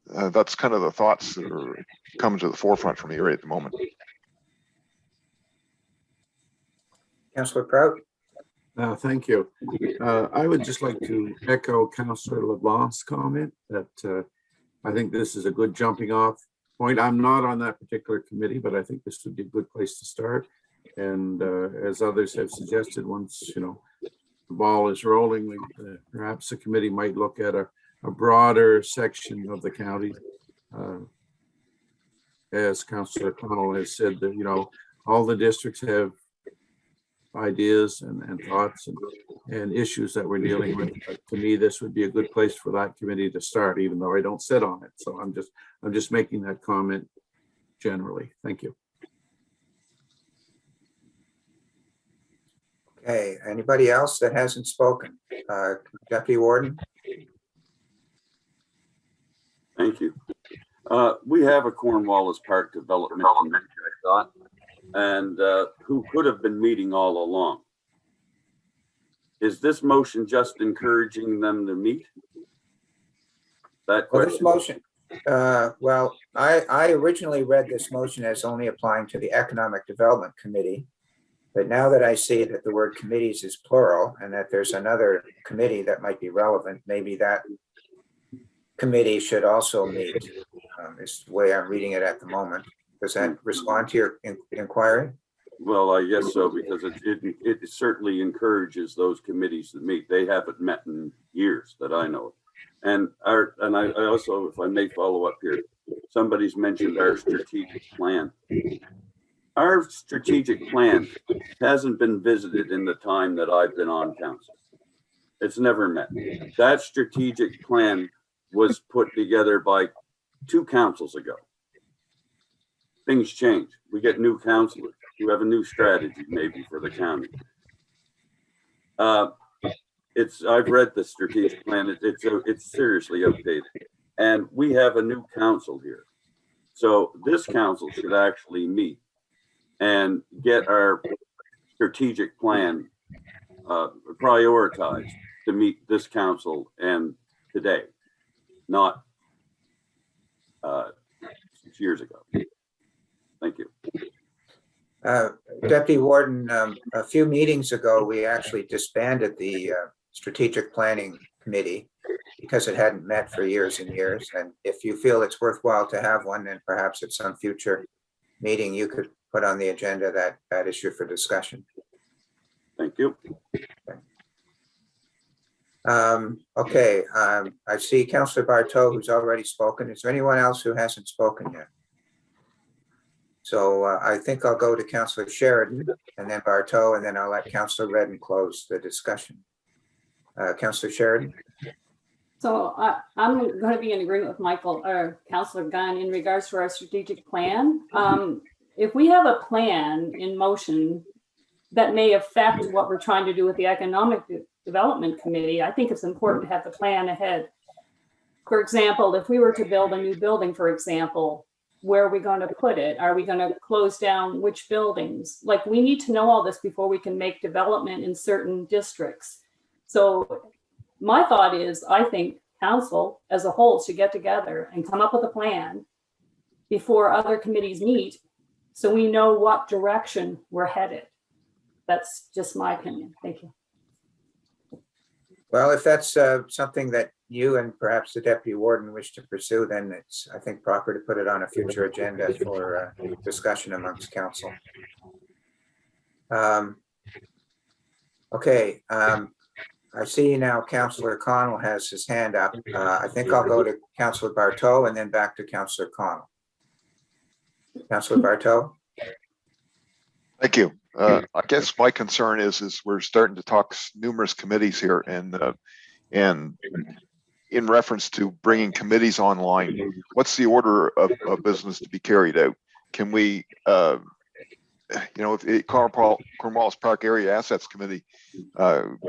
that's kind of the thoughts that are coming to the forefront for me right at the moment. Councillor Prout? Thank you. I would just like to echo Councillor LeBlanc's comment that I think this is a good jumping off point. I'm not on that particular committee, but I think this would be a good place to start. And as others have suggested, once the ball is rolling, perhaps the committee might look at a broader section of the county. As Councillor Connell has said, that all the districts have ideas and thoughts and issues that we're dealing with. But to me, this would be a good place for that committee to start, even though I don't sit on it. So I'm just making that comment generally. Thank you. Okay, anybody else that hasn't spoken? Deputy Warden? Thank you. We have a Cornwallis Park Development Committee, I thought, and who could have been meeting all along. Is this motion just encouraging them to meet? That Well, question. this motion, well, I originally read this motion as only applying to the Economic Development Committee. But now that I see that the word committees is plural and that there's another committee that might be relevant, maybe that committee should also meet. Is the way I'm reading it at the moment. Does that respond to your inquiry? Well, I guess so, because it certainly encourages those committees to meet. They haven't met in years that I know of. And I also, if I may follow up here, somebody's mentioned our strategic plan. Our strategic plan hasn't been visited in the time that I've been on council. It's never met. That strategic plan was put together by 2 councils ago. Things change. We get new councilors who have a new strategy maybe for the county. I've read the strategic plan. It's seriously outdated. And we have a new council here. So this council should actually meet and get our strategic plan prioritized to meet this council and today, not 6 years ago. Thank you. Deputy Warden, a few meetings ago, we actually disbanded the Strategic Planning Committee because it hadn't met for years and years. And if you feel it's worthwhile to have one, then perhaps at some future meeting, you could put on the agenda that issue for discussion. Thank you. Okay, I see Councillor Barto, who's already spoken. Is there anyone else who hasn't spoken yet? So I think I'll go to Councillor Sheridan and then Barto, and then I'll let Councillor Redden close the discussion. Councillor Sheridan. So I'm going to be in agreement with Michael or Councillor Gunn in regards to our strategic plan. If we have a plan in motion that may affect what we're trying to do with the Economic Development Committee, I think it's important to have the plan ahead. For example, if we were to build a new building, for example, where are we going to put it? Are we going to close down which buildings? Like, we need to know all this before we can make development in certain districts. So my thought is, I think council as a whole should get together and come up with a plan before other committees meet, so we know what direction we're headed. That's just my opinion. Thank you. Well, if that's something that you and perhaps the deputy warden wish to pursue, then it's, I think, proper to put it on a future agenda for discussion amongst council. Okay, I see now Councillor Connell has his hand up. I think I'll go to Councillor Bartow and then back to Councillor Connell. Councillor Bartow? Thank you. I guess my concern is we're starting to talk numerous committees here, and in reference to bringing committees online, what's the order of business to be carried out? Can we, if the Cornwallis Park Area Assets Committee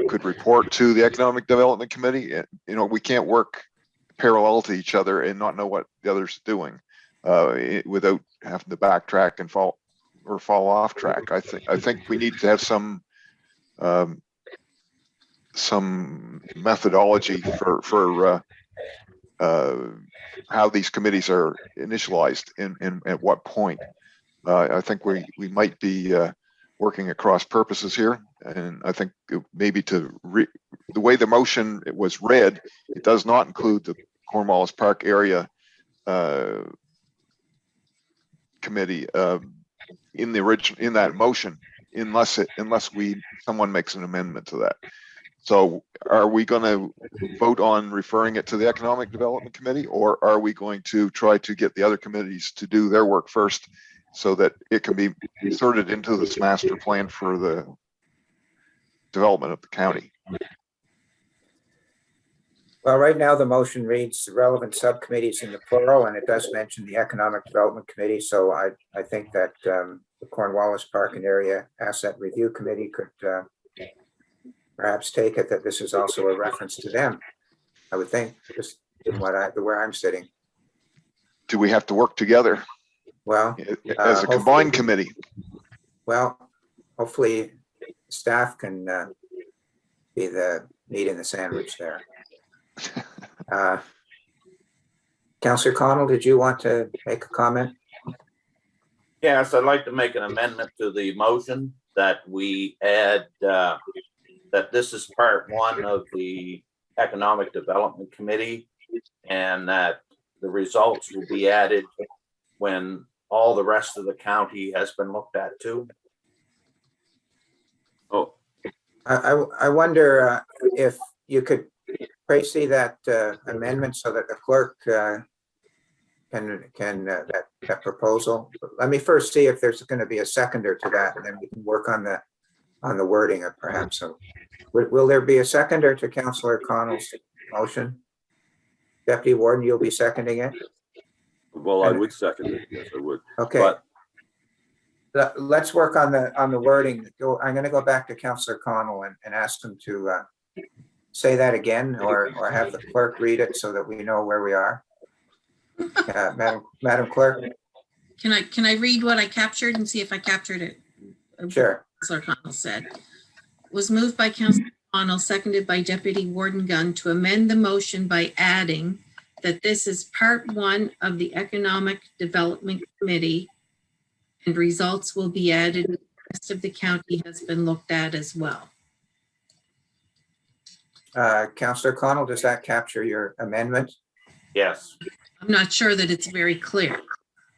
could report to the Economic Development Committee, we can't work parallel to each other and not know what the other's doing without having to backtrack and fall off track. I think we need to have some methodology for how these committees are initialized and at what point. I think we might be working at cross purposes here, and I think maybe the way the motion was read, it does not include the Cornwallis Park Area Committee in that motion, unless someone makes an amendment to that. So are we going to vote on referring it to the Economic Development Committee, or are we going to try to get the other committees to do their work first so that it can be inserted into this master plan for the development of the county? Well, right now the motion reads the relevant subcommittees in the plural, and it does mention the Economic Development Committee. So I think that the Cornwallis Park and Area Asset Review Committee could perhaps take it that this is also a reference to them. I would think, just where I'm sitting. Do we have to work together? Well, as a combined committee? Well, hopefully staff can be the meat in the sandwich there. Councillor Connell, did you want to make a comment? Yes, I'd like to make an amendment to the motion that we add that this is part one of the Economic Development Committee, and that the results will be added when all the rest of the county has been looked at too. Oh, I wonder if you could see that amendment so that the clerk can that proposal. Let me first see if there's going to be a seconder to that, and then we can work on the wording of perhaps. So, will there be a seconder to Councillor Connell's motion? Deputy Warden, you'll be seconding it? well, I would second it. Yes, I would. Okay. But Let's work on the wording. I'm going to go back to Councillor Connell and ask him to say that again, or have the clerk read it so that we know where we are. Madam Clerk. Can I read what I captured and see if I captured it? Sure. Councillor Connell said, was moved by Councillor Connell, seconded by Deputy Warden Gunn, to amend the motion by adding that this is part one of the Economic Development Committee, and results will be added when the rest of the county has been looked at as well. Councillor Connell, does that capture your amendment? Yes. I'm not sure that it's very clear.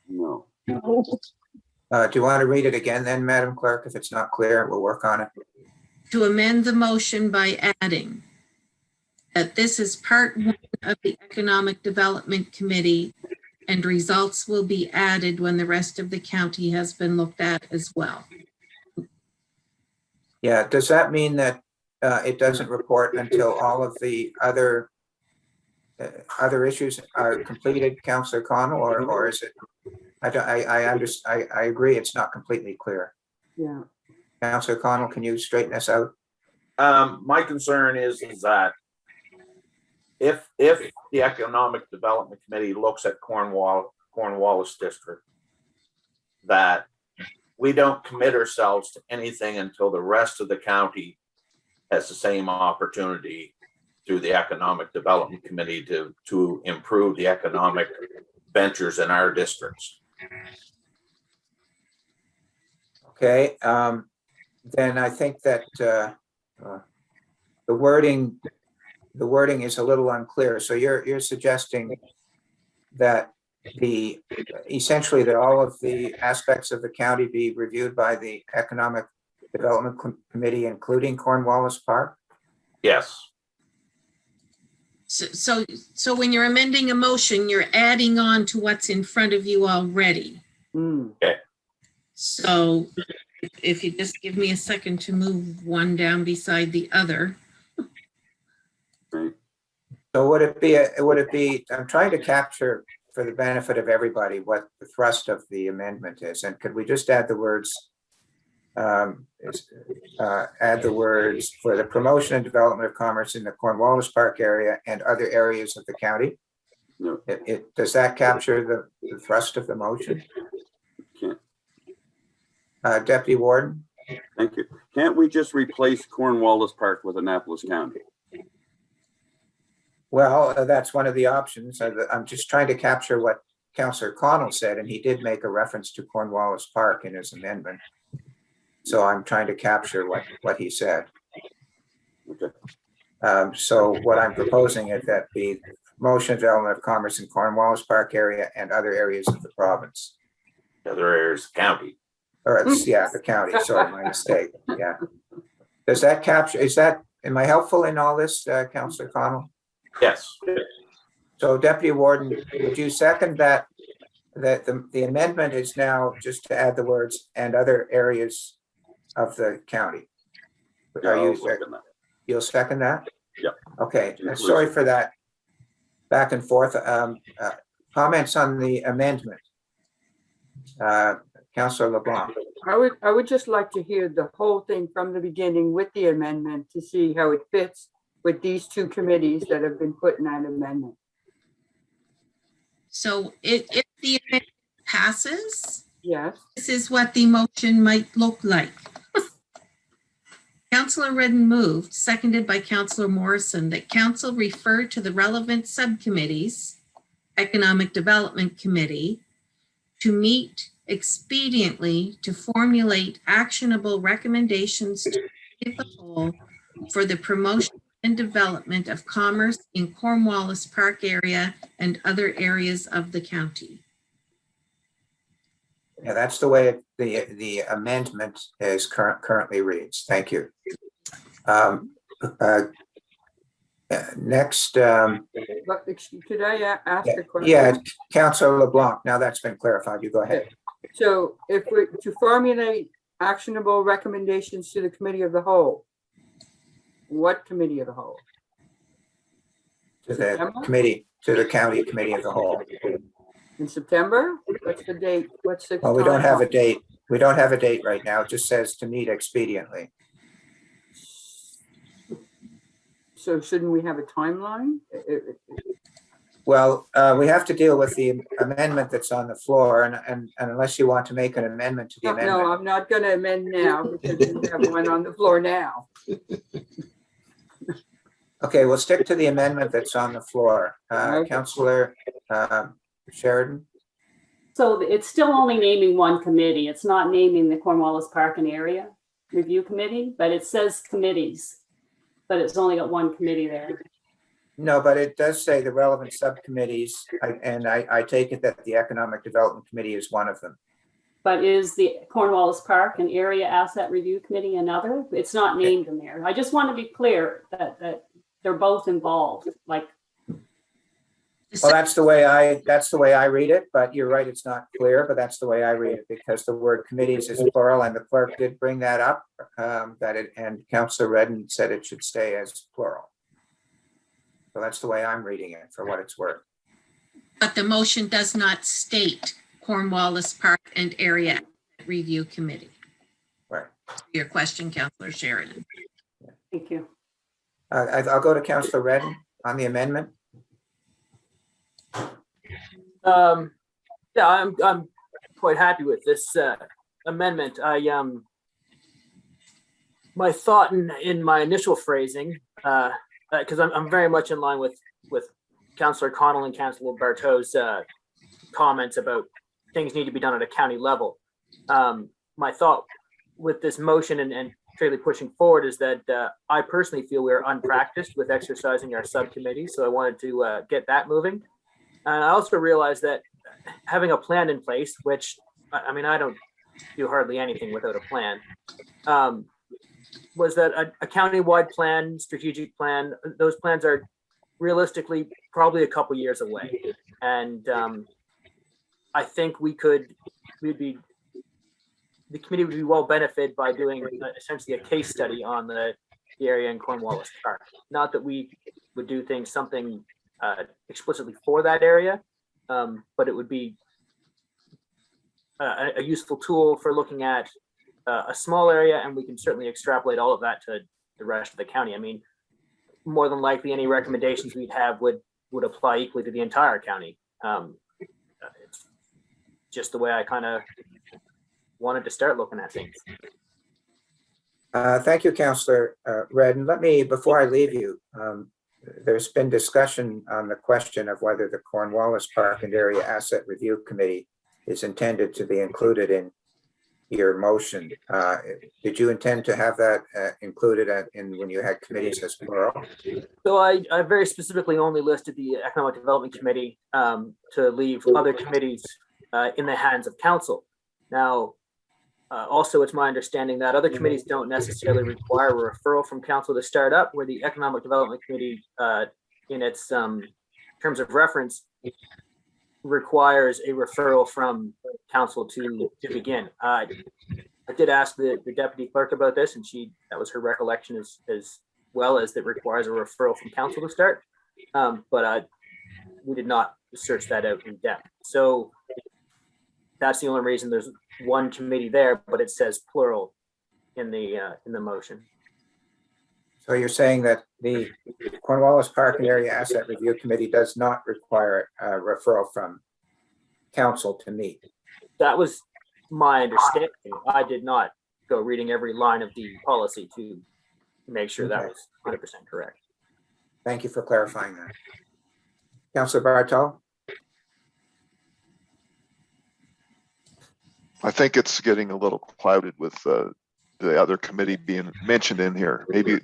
no. Do you want to read it again then, Madam Clerk? If it's not clear, we'll work on it. To amend the motion by adding that this is part one of the Economic Development Committee, and results will be added when the rest of the county has been looked at as well. Yeah, does that mean that it doesn't report until all of the other issues are completed, Councillor Connell, or is it? I agree, it's not completely clear. Yeah. Councillor Connell, can you straighten us out? My concern is that if the Economic Development Committee looks at Cornwallis Cornwallis District that we don't commit ourselves to anything until the rest of the county has the same opportunity through the Economic Development Committee to improve the economic ventures in our districts. Okay, then I think that the wording is a little unclear. So you're suggesting that essentially that all of the aspects of the county be reviewed by the Economic Development Committee, including Cornwallis Park? Yes. So when you're amending a motion, you're adding on to what's in front of you already. Okay. So if you just give me a second to move one down beside the other. So would it be, I'm trying to capture for the benefit of everybody what the thrust of the amendment is, and could we just add the words, for the promotion and development of commerce in the Cornwallis Park area and other areas of the county? No. Does that capture the thrust of the motion? Can't. Deputy Warden? Thank you. Can't we just replace Cornwallis Park with Annapolis County? Well, that's one of the options. I'm just trying to capture what Councillor Connell said, and he did make a reference to Cornwallis Park in his amendment. So I'm trying to capture what he said. Okay. So what I'm proposing is that the promotion and development of commerce in Cornwallis Park area and other areas of the province. Other areas of the county. Or it's, yeah, the county, sorry, my mistake, yeah. Does that capture, am I helpful in all this, Councillor Connell? Yes. So Deputy Warden, would you second that the amendment is now just to add the words and other areas of the county? Yeah, I'll second that. You'll second that? Yeah. Okay, sorry for that back and forth. Comments on the amendment? Councillor LeBlanc. I would just like to hear the whole thing from the beginning with the amendment to see how it fits with these two committees that have been put in that amendment. So if the amendment passes, Yes. this is what the motion might look like. Councillor Redden moved, seconded by Councillor Morrison, that council refer to the relevant subcommittees, Economic Development Committee, to meet expediently to formulate actionable recommendations to the whole for the promotion and development of commerce in Cornwallis Park area and other areas of the county. Yeah, that's the way the amendment is currently reads. Thank you. Next, Could I ask a question? yeah, Councillor LeBlanc, now that's been clarified, you go ahead. So if we're to formulate actionable recommendations to the committee of the whole, what committee of the whole? To the committee, to the county committee of the whole. In September? What's the date? What's the? Well, we don't have a timeline? date. We don't have a date right now. It just says to meet expediently. So shouldn't we have a timeline? Well, we have to deal with the amendment that's on the floor, and unless you want to make an amendment to the No, amendment. I'm not going to amend now because we have one on the floor now. Okay, we'll stick to the amendment that's on the floor. Okay. Councillor Sheridan? So it's still only naming one committee. It's not naming the Cornwallis Park and Area Review Committee, but it says committees. But it's only got one committee there. No, but it does say the relevant subcommittees, and I take it that the Economic Development Committee is one of them. But is the Cornwallis Park and Area Asset Review Committee another? It's not named in there. I just want to be clear that they're both involved, like. Well, that's the way I read it, but you're right, it's not clear, but that's the way I read it, because the word committees is plural, and the clerk did bring that up, and Councillor Redden said it should stay as plural. So that's the way I'm reading it, for what it's worth. But the motion does not state Cornwallis Park and Area Review Committee. Right. Your question, Councillor Sheridan. Thank you. I'll go to Councillor Redden on the amendment. Yeah, I'm quite happy with this amendment. My thought in my initial phrasing, because I'm very much in line with Councillor Connell and Councillor Barto's comments about things need to be done at a county level. My thought with this motion and fairly pushing forward is that I personally feel we're unpracticed with exercising our subcommittee, so I wanted to get that moving. And I also realized that having a plan in place, which I mean, I don't do hardly anything without a plan, was that a county-wide plan, strategic plan, those plans are realistically probably a couple years away. And I think the committee would be well benefited by doing essentially a case study on the area in Cornwallis Park. Not that we would do something explicitly for that area, but it would be a useful tool for looking at a small area, and we can certainly extrapolate all of that to the rest of the county. I mean, more than likely, any recommendations we'd have would apply equally to the entire county. It's just the way I kind of wanted to start looking at things. Thank you, Councillor Redden. Let me, before I leave you, there's been discussion on the question of whether the Cornwallis Park and Area Asset Review Committee is intended to be included in your motion. Did you intend to have that included in when you had committees as plural? So I very specifically only listed the Economic Development Committee to leave other committees in the hands of council. Now, also, it's my understanding that other committees don't necessarily require a referral from council to start up, where the Economic Development Committee, in its terms of reference, requires a referral from council to begin. I did ask the deputy clerk about this, and that was her recollection as well, as that requires a referral from council to start. But we did not search that out in depth. So that's the only reason there's one committee there, but it says plural in the motion. So you're saying that the Cornwallis Park and Area Asset Review Committee does not require a referral from council to meet? That was my understanding. I did not go reading every line of the policy to make sure that was 100% correct. Thank you for clarifying that. Councillor Barto? I think it's getting a little clouded with the other committee being mentioned in here. Maybe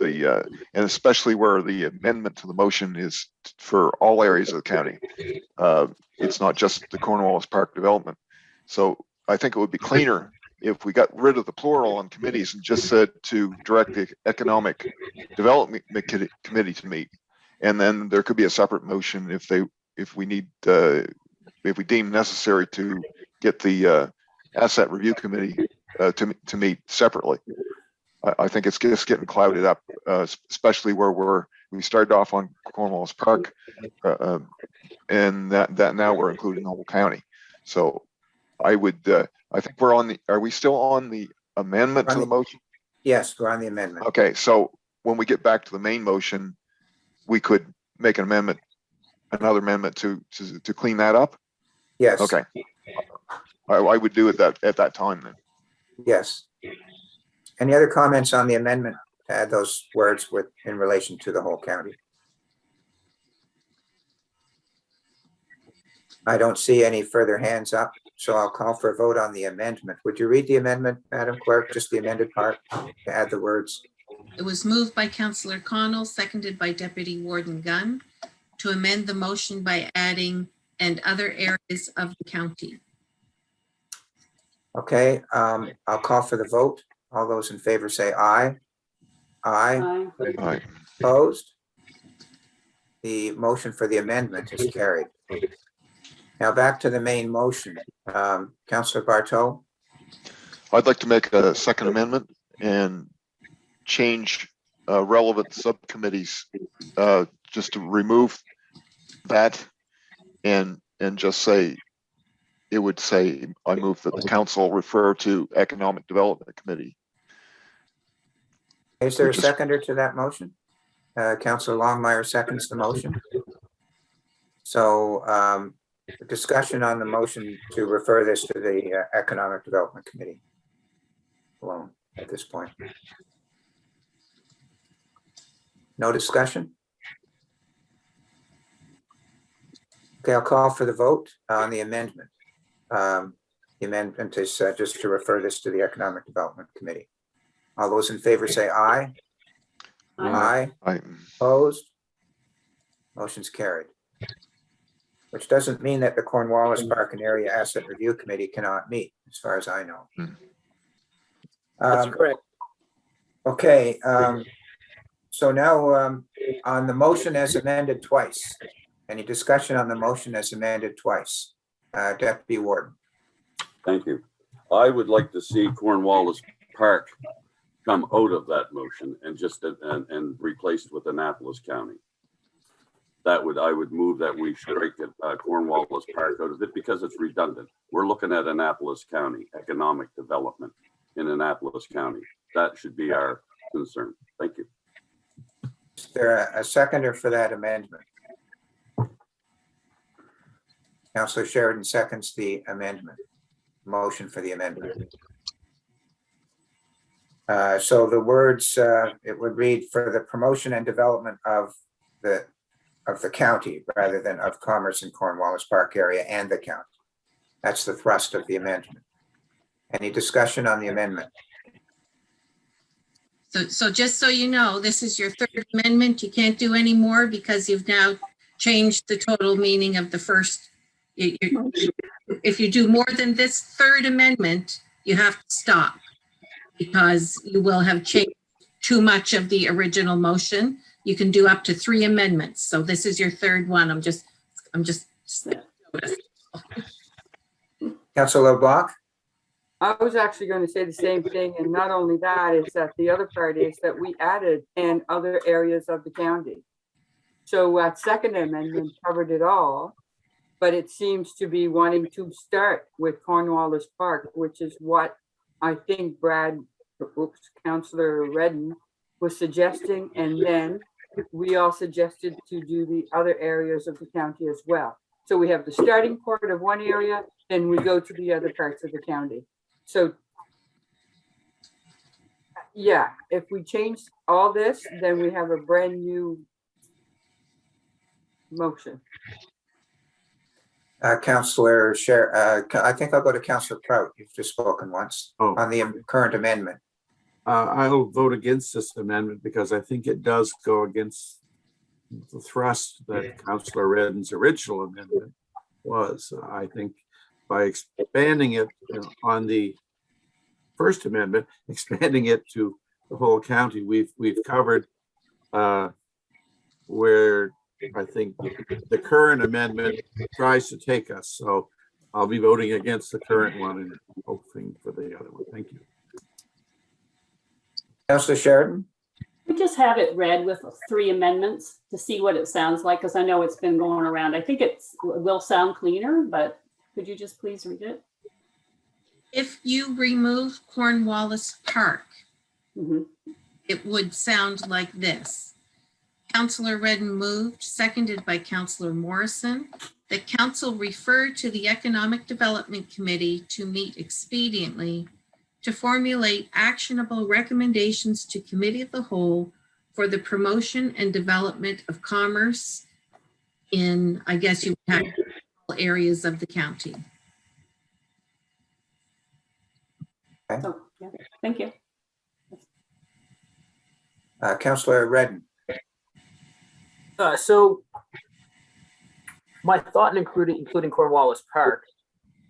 and especially where the amendment to the motion is for all areas of the county. It's not just the Cornwallis Park development. So I think it would be cleaner if we got rid of the plural on committees and just said to direct the Economic Development Committee to meet. And then there could be a separate motion if we deem necessary to get the Asset Review Committee to meet separately. I think it's just getting clouded up, especially where we started off on Cornwallis Park, and that now we're including the whole county. So I think are we still on the amendment to the motion? Yes, we're on the amendment. Okay, so when we get back to the main motion, we could make another amendment to clean that up? Yes. Okay. I would do it at that time then. Yes. Any other comments on the amendment to add those words in relation to the whole county? I don't see any further hands up, so I'll call for a vote on the amendment. Would you read the amendment, Madam Clerk, just the amended part to add the words? It was moved by Councillor Connell, seconded by Deputy Warden Gunn, to amend the motion by adding "and other areas of the county." Okay, I'll call for the vote. All those in favor say aye. Aye. Aye. Opposed? The motion for the amendment is carried. Now back to the main motion. Councillor Barto? I'd like to make a second amendment and change relevant subcommittees, just to remove that and just say, it would say, I move that the council refer to Economic Development Committee. Is there a seconder to that motion? Councillor Longmire seconds the motion. So discussion on the motion to refer this to the Economic Development Committee alone at this point? No discussion? Okay, I'll call for the vote on the amendment. The amendment is just to refer this to the Economic Development Committee. All those in favor say aye. Aye. I, Opposed? Motion's carried. Which doesn't mean that the Cornwallis Park and Area Asset Review Committee cannot meet, as far as I know. That's correct. Okay, so now on the motion as amended twice. Any discussion on the motion as amended twice? Deputy Warden. Thank you. I would like to see Cornwallis Park come out of that motion and just and replaced with Annapolis County. I would move that we strike it, Cornwallis Park out of it because it's redundant. We're looking at Annapolis County, economic development in Annapolis County. That should be our concern. Thank you. Is there a seconder for that amendment? Councillor Sheridan seconds the amendment, motion for the amendment. So the words, it would read for the promotion and development of the county rather than of commerce in Cornwallis Park area and the county. That's the thrust of the amendment. Any discussion on the amendment? So just so you know, this is your third amendment. You can't do any more because you've now changed the total meaning of the first. If you do more than this third amendment, you have to stop because you will have changed too much of the original motion. You can do up to 3 amendments. So this is your third one. I'm just. Councillor LeBlanc? I was actually going to say the same thing, and not only that, is that the other part is that we added and other areas of the county. So that second amendment covered it all, but it seems to be wanting to start with Cornwallis Park, which is what I think Councillor Redden was suggesting, and then we all suggested to do the other areas of the county as well. So we have the starting point of one area, then we go to the other parts of the county. So, yeah, if we change all this, then we have a brand new motion. Councillor I think I'll go to Councillor Prout. You've just spoken once on the current amendment. I'll vote against this amendment because I think it does go against the thrust that Councillor Redden's original amendment was. I think by expanding it on the first amendment, expanding it to the whole county, we've covered where I think the current amendment tries to take us. So I'll be voting against the current one and hoping for the other one. Thank you. Councillor Sheridan? We just have it read with 3 amendments to see what it sounds like, because I know it's been going around. I think it will sound cleaner, but could you just please read it? If you remove Cornwallis Park, it would sound like this. Councillor Redden moved, seconded by Councillor Morrison, that council refer to the Economic Development Committee to meet expediently to formulate actionable recommendations to Committee of the Whole for the promotion and development of commerce in, I guess you have areas of the county. Okay. So, yeah, thank you. Councillor Redden? So my thought in including Cornwallis Park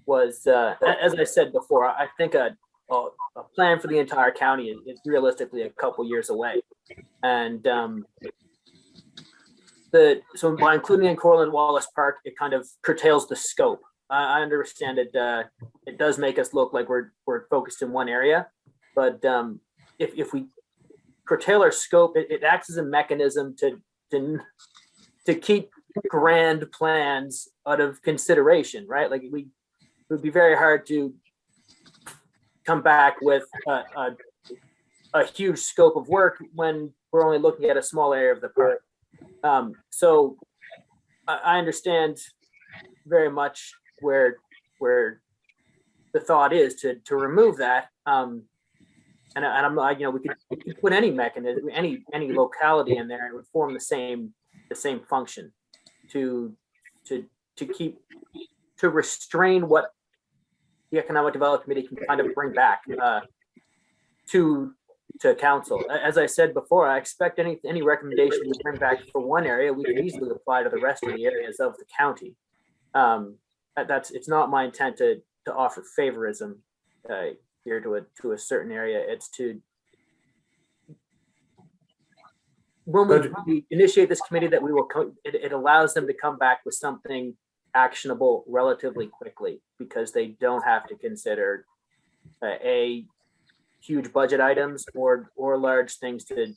was, as I said before, I think a plan for the entire county is realistically a couple years away. And so by including in Cornwallis Park, it kind of curtails the scope. I understand it. It does make us look like we're focused in one area, but if we curtail our scope, it acts as a mechanism to keep grand plans out of consideration, right? Like it would be very hard to come back with a huge scope of work when we're only looking at a small area of the park. So I understand very much where the thought is to remove that. And I'm like, we could put any mechanism, any locality in there, and it would form the same function to keep, to restrain what the Economic Development Committee can kind of bring back to council. As I said before, I expect any recommendation we bring back for one area, we can easily apply to the rest of the areas of the county. It's not my intent to offer favorism here to a certain area. It's to, when we initiate this committee, that we will, it allows them to come back with something actionable relatively quickly, because they don't have to consider huge budget items or large things to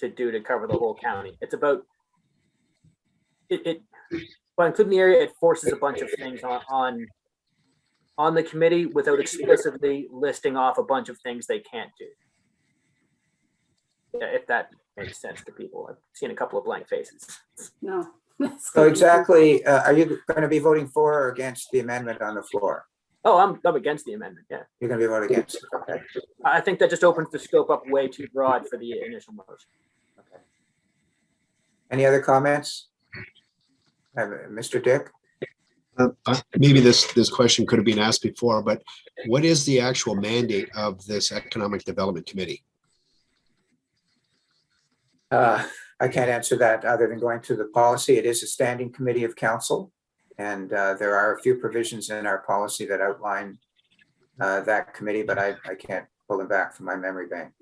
do to cover the whole county. It's about by including the area, it forces a bunch of things on the committee without explicitly listing off a bunch of things they can't do. If that makes sense to people. I've seen a couple of blank faces. No. So exactly, are you going to be voting for or against the amendment on the floor? Oh, I'm against the amendment. Yeah. You're going to be voting against it, okay. I think that just opens the scope up way too broad for the initial motion. Okay. Any other comments? Mr. Dick? Maybe this question could have been asked before, but what is the actual mandate of this Economic Development Committee? I can't answer that other than going to the policy. It is a standing committee of council, and there are a few provisions in our policy that outline that committee, but I can't pull them back from my memory bank.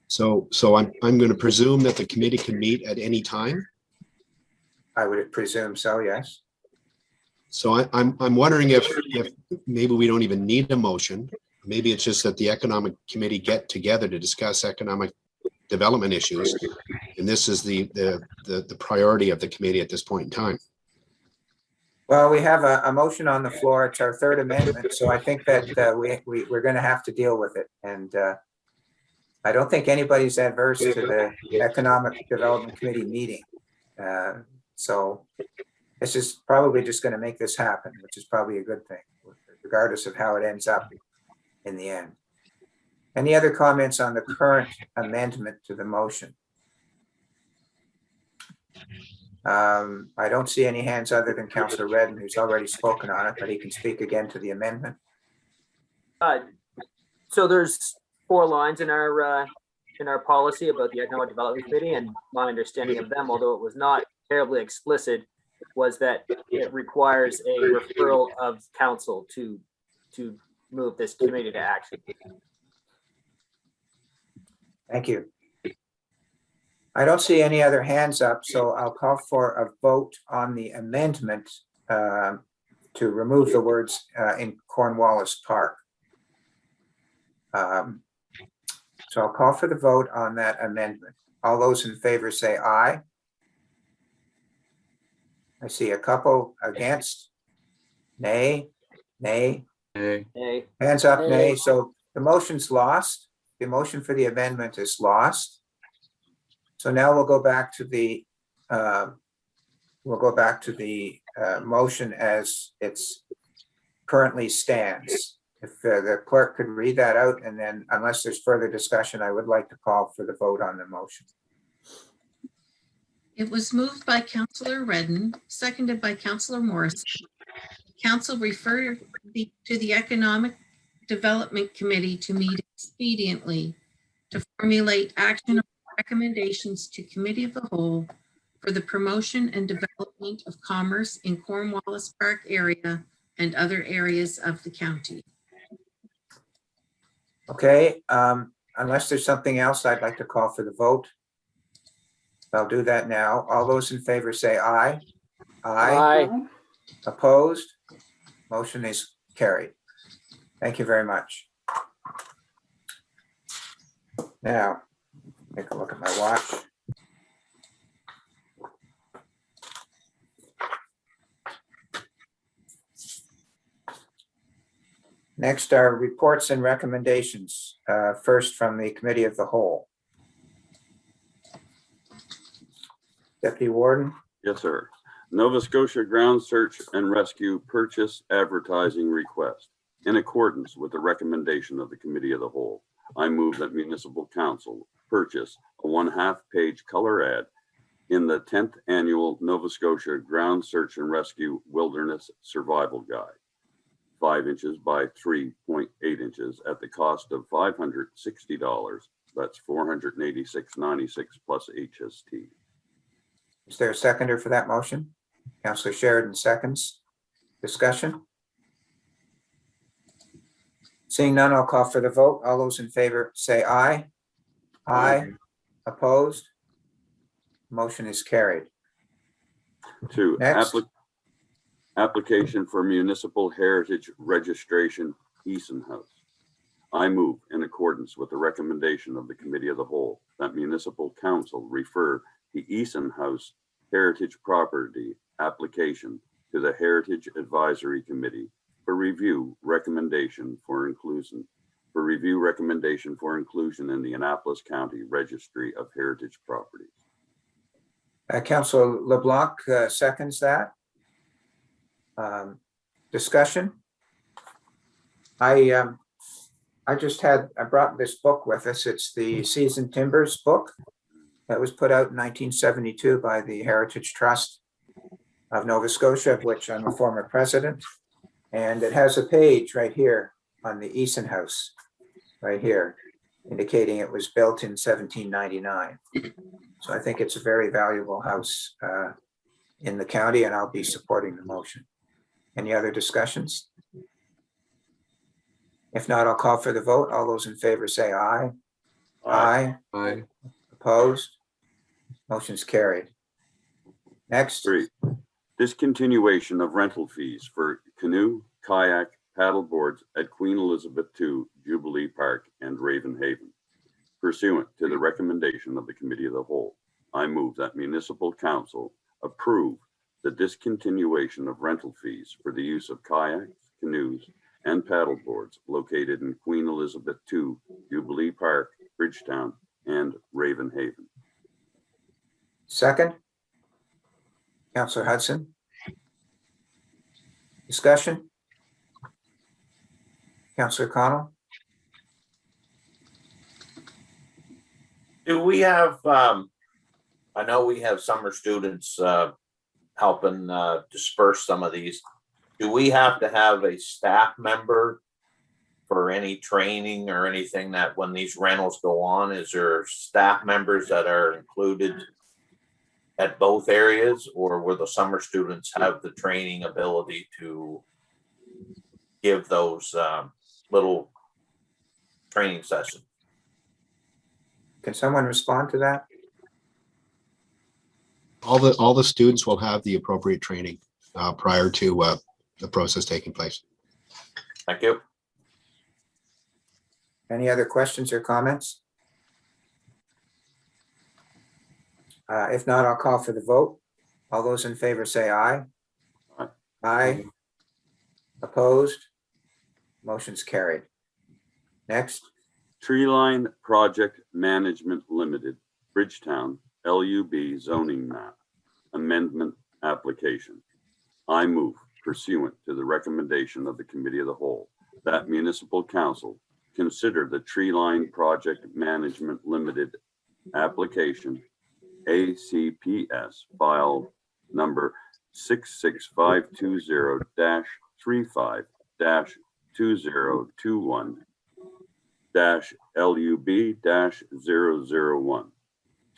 So I'm going to presume that the committee can meet at any time. I would presume so, yes. So I'm wondering if maybe we don't even need a motion. Maybe it's just that the Economic Committee get together to discuss economic development issues, and this is the priority of the committee at this point in time. Well, we have a motion on the floor. It's our third amendment, so I think that we're going to have to deal with it. And I don't think anybody's adverse to the Economic Development Committee meeting. So this is probably just going to make this happen, which is probably a good thing, regardless of how it ends up in the end. Any other comments on the current amendment to the motion? I don't see any hands other than Councillor Redden, who's already spoken on it, but he can speak again to the amendment. So there's 4 lines in our policy about the Economic Development Committee, and my understanding of them, although it was not terribly explicit, was that it requires a referral of council to move this committee to action. Thank you. I don't see any other hands up, so I'll call for a vote on the amendment to remove the words in Cornwallis Park. So I'll call for the vote on that amendment. All those in favor say aye. I see a couple against. Nay, nay. Nay. Nay. Hands up, Nay. nay. So the motion's lost. The motion for the amendment is lost. So now we'll go back to the motion as it's currently stands. If the clerk could read that out, and then unless there's further discussion, I would like to call for the vote on the motion. It was moved by Councillor Redden, seconded by Councillor Morrison. Council refer to the Economic Development Committee to meet expediently to formulate action recommendations to Committee of the Whole for the promotion and development of commerce in Cornwallis Park area and other areas of the county. Okay, unless there's something else, I'd like to call for the vote. I'll do that now. All those in favor say aye. Aye. Aye. Opposed? Motion is carried. Thank you very much. Now, take a look at my watch. Next are reports and recommendations. First from the Committee of the Whole. Deputy Warden. Yes, sir. Nova Scotia Ground Search and Rescue Purchase Advertising Request. In accordance with the recommendation of the Committee of the Whole, I move that Municipal Council purchase a 1/2 page color ad in the 10th Annual Nova Scotia Ground Search and Rescue Wilderness Survival Guide, 5 inches by 3.8 inches at the cost of $560. That's $486.96 plus HST. Is there a seconder for that motion? Councillor Sheridan seconds. Discussion? Seeing none, I'll call for the vote. All those in favor say aye. Aye. Opposed? Motion is carried. 2, Next. application for municipal heritage registration, Eason House. I move in accordance with the recommendation of the Committee of the Whole that Municipal Council refer the Eason House Heritage Property application to the Heritage Advisory Committee for review recommendation for inclusion in the Annapolis County Registry of Heritage Properties. Councillor LeBlanc seconds that. Discussion? I brought this book with us. It's the Seasoned Timbers book that was put out in 1972 by the Heritage Trust of Nova Scotia, of which I'm a former president. And it has a page right here on the Eason House, right here, indicating it was built in 1799. So I think it's a very valuable house in the county, and I'll be supporting the motion. Any other discussions? If not, I'll call for the vote. All those in favor say aye. Aye. Aye. Opposed? Motion's carried. Next. 3, discontinuation of rental fees for canoe, kayak, paddle boards at Queen Elizabeth II, Jubilee Park, and Raven Haven. Pursuant to the recommendation of the Committee of the Whole, I move that Municipal Council approve the discontinuation of rental fees for the use of kayaks, canoes, and paddle boards located in Queen Elizabeth II, Jubilee Park, Bridgetown, and Raven Haven. Second. Councillor Hudson. Discussion? Councillor Connell? Do we have, I know we have summer students helping disperse some of these. Do we have to have a staff member for any training or anything that when these rentals go on? Is there staff members that are included at both areas, or will the summer students have the training ability to give those little training sessions? Can someone respond to that? All the students will have the appropriate training prior to the process taking place. Thank you. Any other questions or comments? If not, I'll call for the vote. All those in favor say aye. Aye. Aye. Opposed? Motion's carried. Next. Treeline Project Management Limited, Bridgetown, LUB zoning map, amendment application. I move pursuant to the recommendation of the Committee of the Whole that Municipal Council consider the Treeline Project Management Limited application ACPS file number 66520-35-2021-LUB-001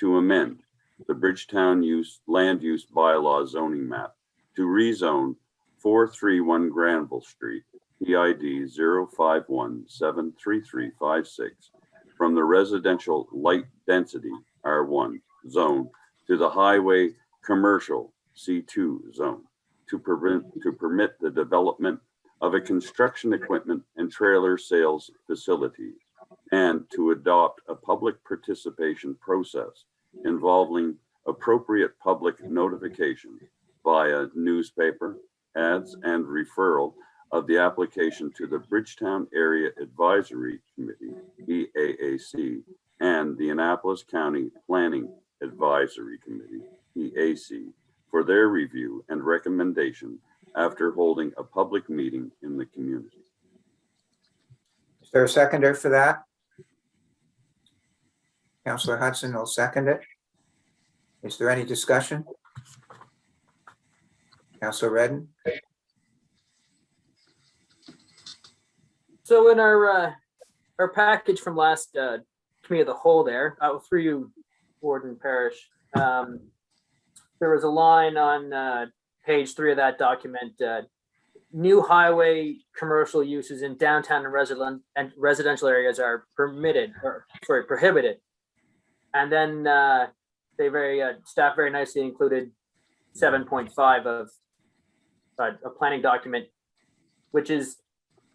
to amend the Bridgetown land use bylaw zoning map to rezone 431 Granville Street, PID 051-73356 from the residential light density R1 zone to the highway commercial C2 zone to permit the development of a construction equipment and trailer sales facility, and to adopt a public participation process involving appropriate public notification via newspaper, ads, and referral of the application to the Bridgetown Area Advisory Committee, EAAC, and the Annapolis County Planning Advisory Committee, EAC, for their review and recommendation after holding a public meeting in the community. Is there a seconder for that? Councillor Hudson will second it. Is there any discussion? Councillor Redden? So in our package from last committee of the whole there, through you, Warden Parrish, there was a line on page 3 of that document, new highway commercial uses in downtown and residential areas are prohibited. And then staff very nicely included 7.5 of a planning document, which is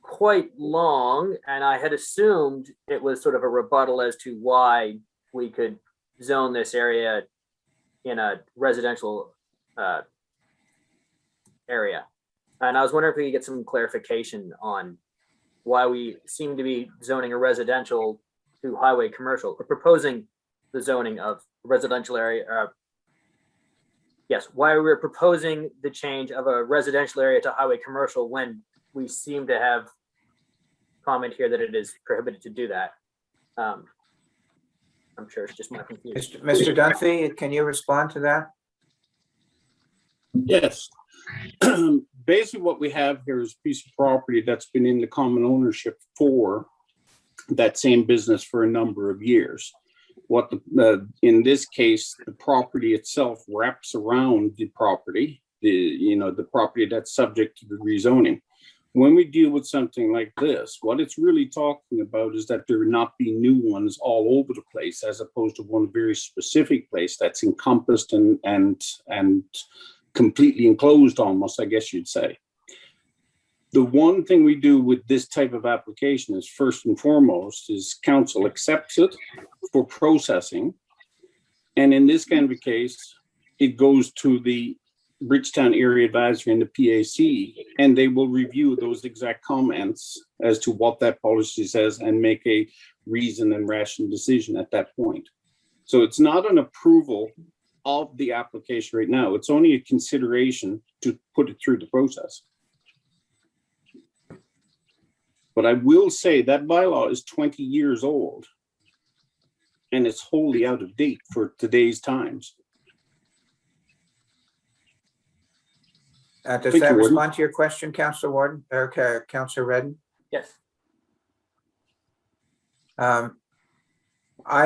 quite long. And I had assumed it was sort of a rebuttal as to why we could zone this area in a residential area. And I was wondering if we could get some clarification on why we seem to be zoning a residential to highway commercial, or proposing the zoning of residential area. Yes, why we're proposing the change of a residential area to highway commercial when we seem to have comment here that it is prohibited to do that. I'm sure it's just my confusion. Mr. Dunphy, can you respond to that? Yes. Basically, what we have here is a piece of property that's been in the common ownership for that same business for a number of years. What in this case, the property itself wraps around the property, the property that's subject to the rezoning. When we deal with something like this, what it's really talking about is that there not be new ones all over the place, as opposed to one very specific place that's encompassed and completely enclosed almost, I guess you'd say. The one thing we do with this type of application is, first and foremost, is council accepts it for processing. And in this kind of a case, it goes to the Bridgetown Area Advisory and the PAC, and they will review those exact comments as to what that policy says and make a reasoned and rational decision at that point. So it's not an approval of the application right now. It's only a consideration to put it through the process. But I will say that bylaw is 20 years old and it's wholly out of date for today's times. Does that respond to your question, Councillor Warden, or Councillor Redden? Yes. I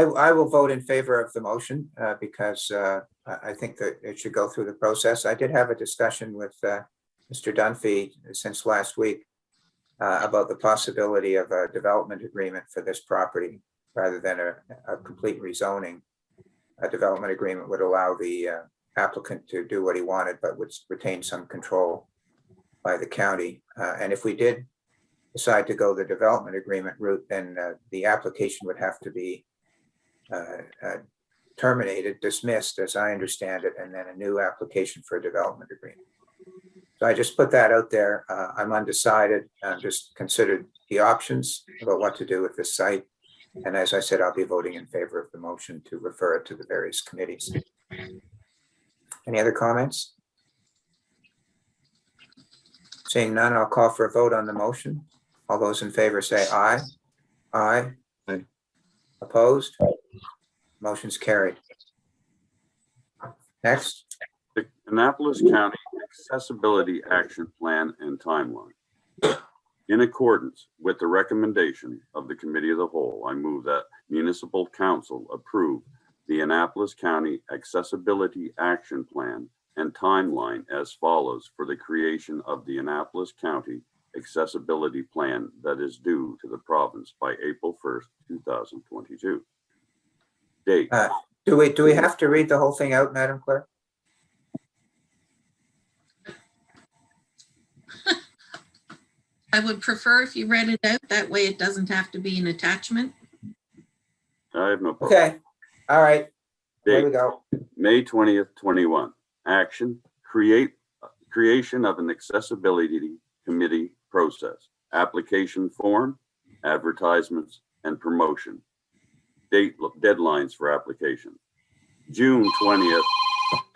will vote in favor of the motion because I think that it should go through the process. I did have a discussion with Mr. Dunphy since last week about the possibility of a development agreement for this property rather than a complete rezoning. A development agreement would allow the applicant to do what he wanted, but would retain some control by the county. And if we did decide to go the development agreement route, then the application would have to be terminated, dismissed, as I understand it, and then a new application for a development agreement. So I just put that out there. I'm undecided. Just considered the options about what to do with this site. And as I said, I'll be voting in favor of the motion to refer it to the various committees. Any other comments? Seeing none, I'll call for a vote on the motion. All those in favor say aye. Aye. Aye. Opposed? Motion's carried. Next. The Annapolis County Accessibility Action Plan and Timeline. In accordance with the recommendation of the Committee of the Whole, I move that Municipal Council approve the Annapolis County Accessibility Action Plan and Timeline as follows for the creation of the Annapolis County Accessibility Plan that is due to the province by April 1st, 2022. Date. Do we have to read the whole thing out, Madam Clerk? I would prefer if you read it out. That way it doesn't have to be an attachment. I have no problem. Okay. All right. There Date. we go. May 20th, 21. Action, creation of an accessibility committee process, application form, advertisements, and promotion. Deadlines for application. June 20th,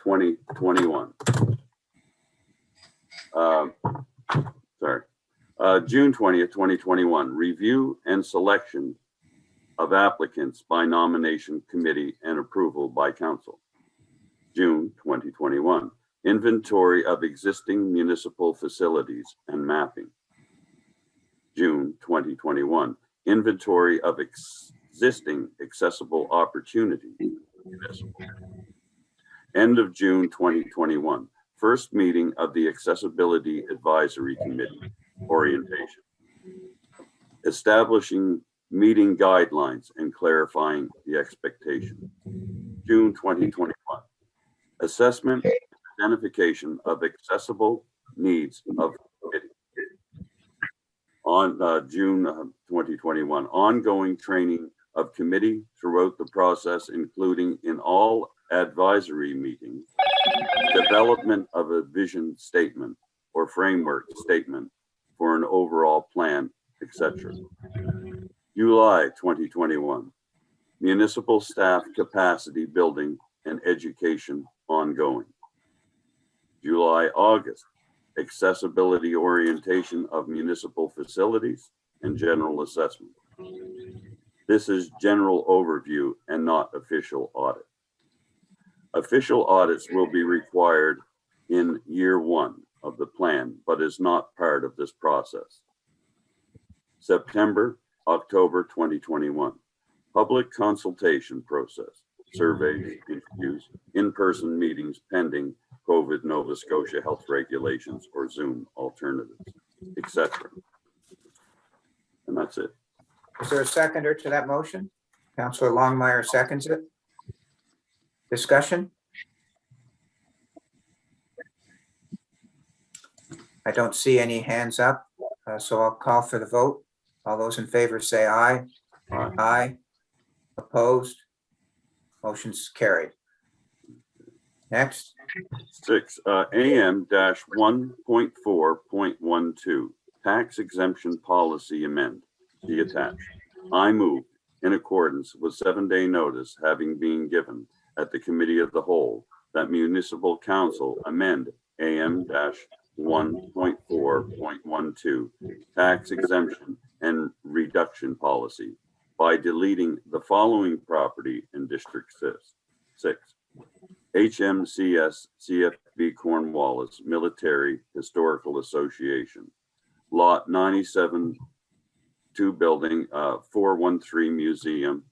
2021. June 20th, 2021, review and selection of applicants by nomination committee and approval by council. June 2021, inventory of existing municipal facilities and mapping. June 2021, inventory of existing accessible opportunities. End of June 2021, first meeting of the Accessibility Advisory Committee, orientation. Establishing meeting guidelines and clarifying the expectation. June 2021, assessment and identification of accessible needs of committee. On June 2021, ongoing training of committee throughout the process, including in all advisory meetings, development of a vision statement or framework statement for an overall plan, etc. July 2021, municipal staff capacity building and education ongoing. July, August, accessibility orientation of municipal facilities and general assessment. This is general overview and not official audit. Official audits will be required in year 1 of the plan, but is not part of this process. September, October 2021, public consultation process, surveys, interviews, in-person meetings pending COVID Nova Scotia health regulations or Zoom alternatives, etc. And that's it. Is there a seconder to that motion? Councillor Longmire seconds it. Discussion? I don't see any hands up, so I'll call for the vote. All those in favor say aye. Aye. Aye. Opposed? Motion's carried. Next. 6, AM-1.4.12, tax exemption policy amend, see attached. I move in accordance with 7-day notice having been given at the committee of the whole that municipal council amend AM-1.4.12 tax exemption and reduction policy by deleting the following property in District 6. HMCS CFB Cornwallis Military Historical Association, Lot 97, 2 building, 413 Museum,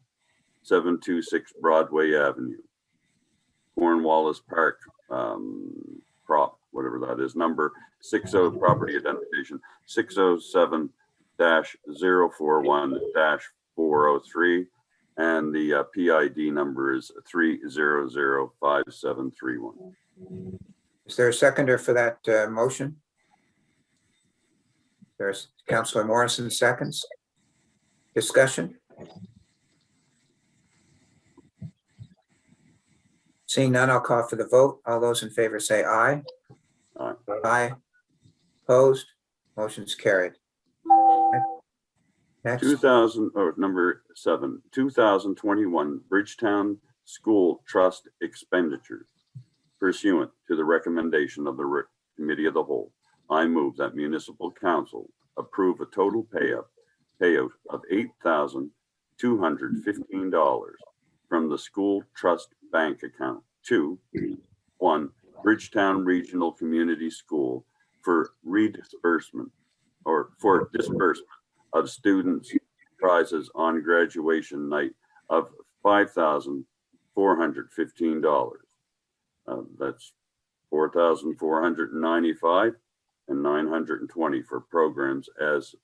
726 Broadway Avenue, Cornwallis Park, prop, whatever that is, number 60, property identification 607-041-403. And the PID number is 3005731. Is there a seconder for that motion? There's Councillor Morrison seconds. Discussion? Seeing none, I'll call for the vote. All those in favor say aye. Aye. Aye. Opposed? Motion's carried. Next. 2000, or number 7, 2021 Bridgetown School Trust expenditures pursuant to the recommendation of the Committee of the Whole. I move that municipal council approve a total payout of $8,215 from the school trust bank account to 1 Bridgetown Regional Community School for disbursement of students' prizes on graduation night of $5,415. That's $4,495 and $920 for programs as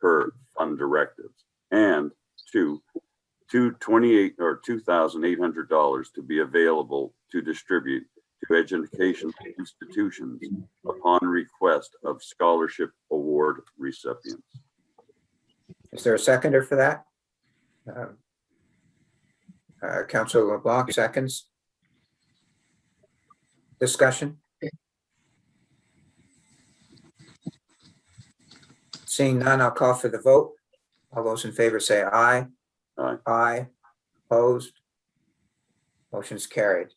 per fund directives, and $2,800 to be available to distribute to educational institutions upon request of scholarship award recipients. Is there a seconder for that? Councillor LeBlanc seconds. Discussion? Seeing none, I'll call for the vote. All those in favor say aye. Aye. Aye. Opposed? Motion's carried.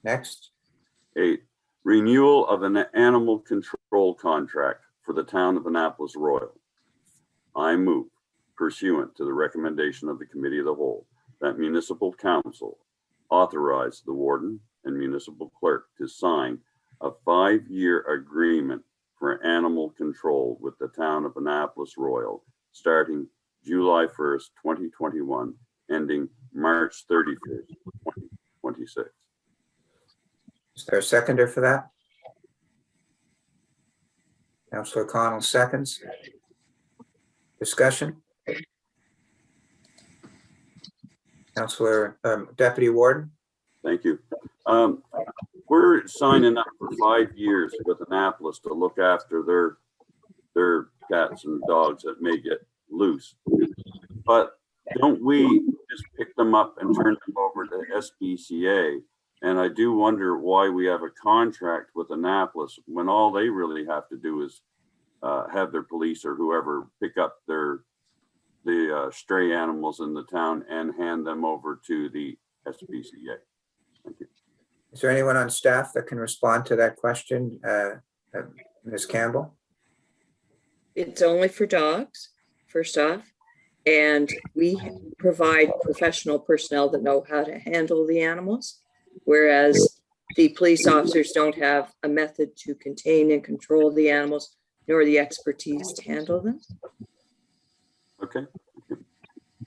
Next, 8, renewal of an animal control contract for the town of Annapolis Royal. I move, pursuant to the recommendation of the Committee of the Whole, that municipal council authorize the warden and municipal clerk to sign a 5-year agreement for animal control with the town of Annapolis Royal, starting July 1st, 2021, ending March 31st, 2026. is there a seconder for that? Councillor Connell seconds. Discussion? Councillor, Deputy Warden? Thank you. We're signing up for 5 years with Annapolis to look after their cats and dogs that may get loose. But don't we just pick them up and turn them over to SPCA? And I do wonder why we have a contract with Annapolis when all they really have to do is have their police or whoever pick up the stray animals in the town and hand them over to the SPCA. Thank you. Is there anyone on staff that can respond to that question? Ms. Campbell? It's only for dogs, first off. And we provide professional personnel that know how to handle the animals, whereas the police officers don't have a method to contain and control the animals, nor the expertise to handle them. Okay.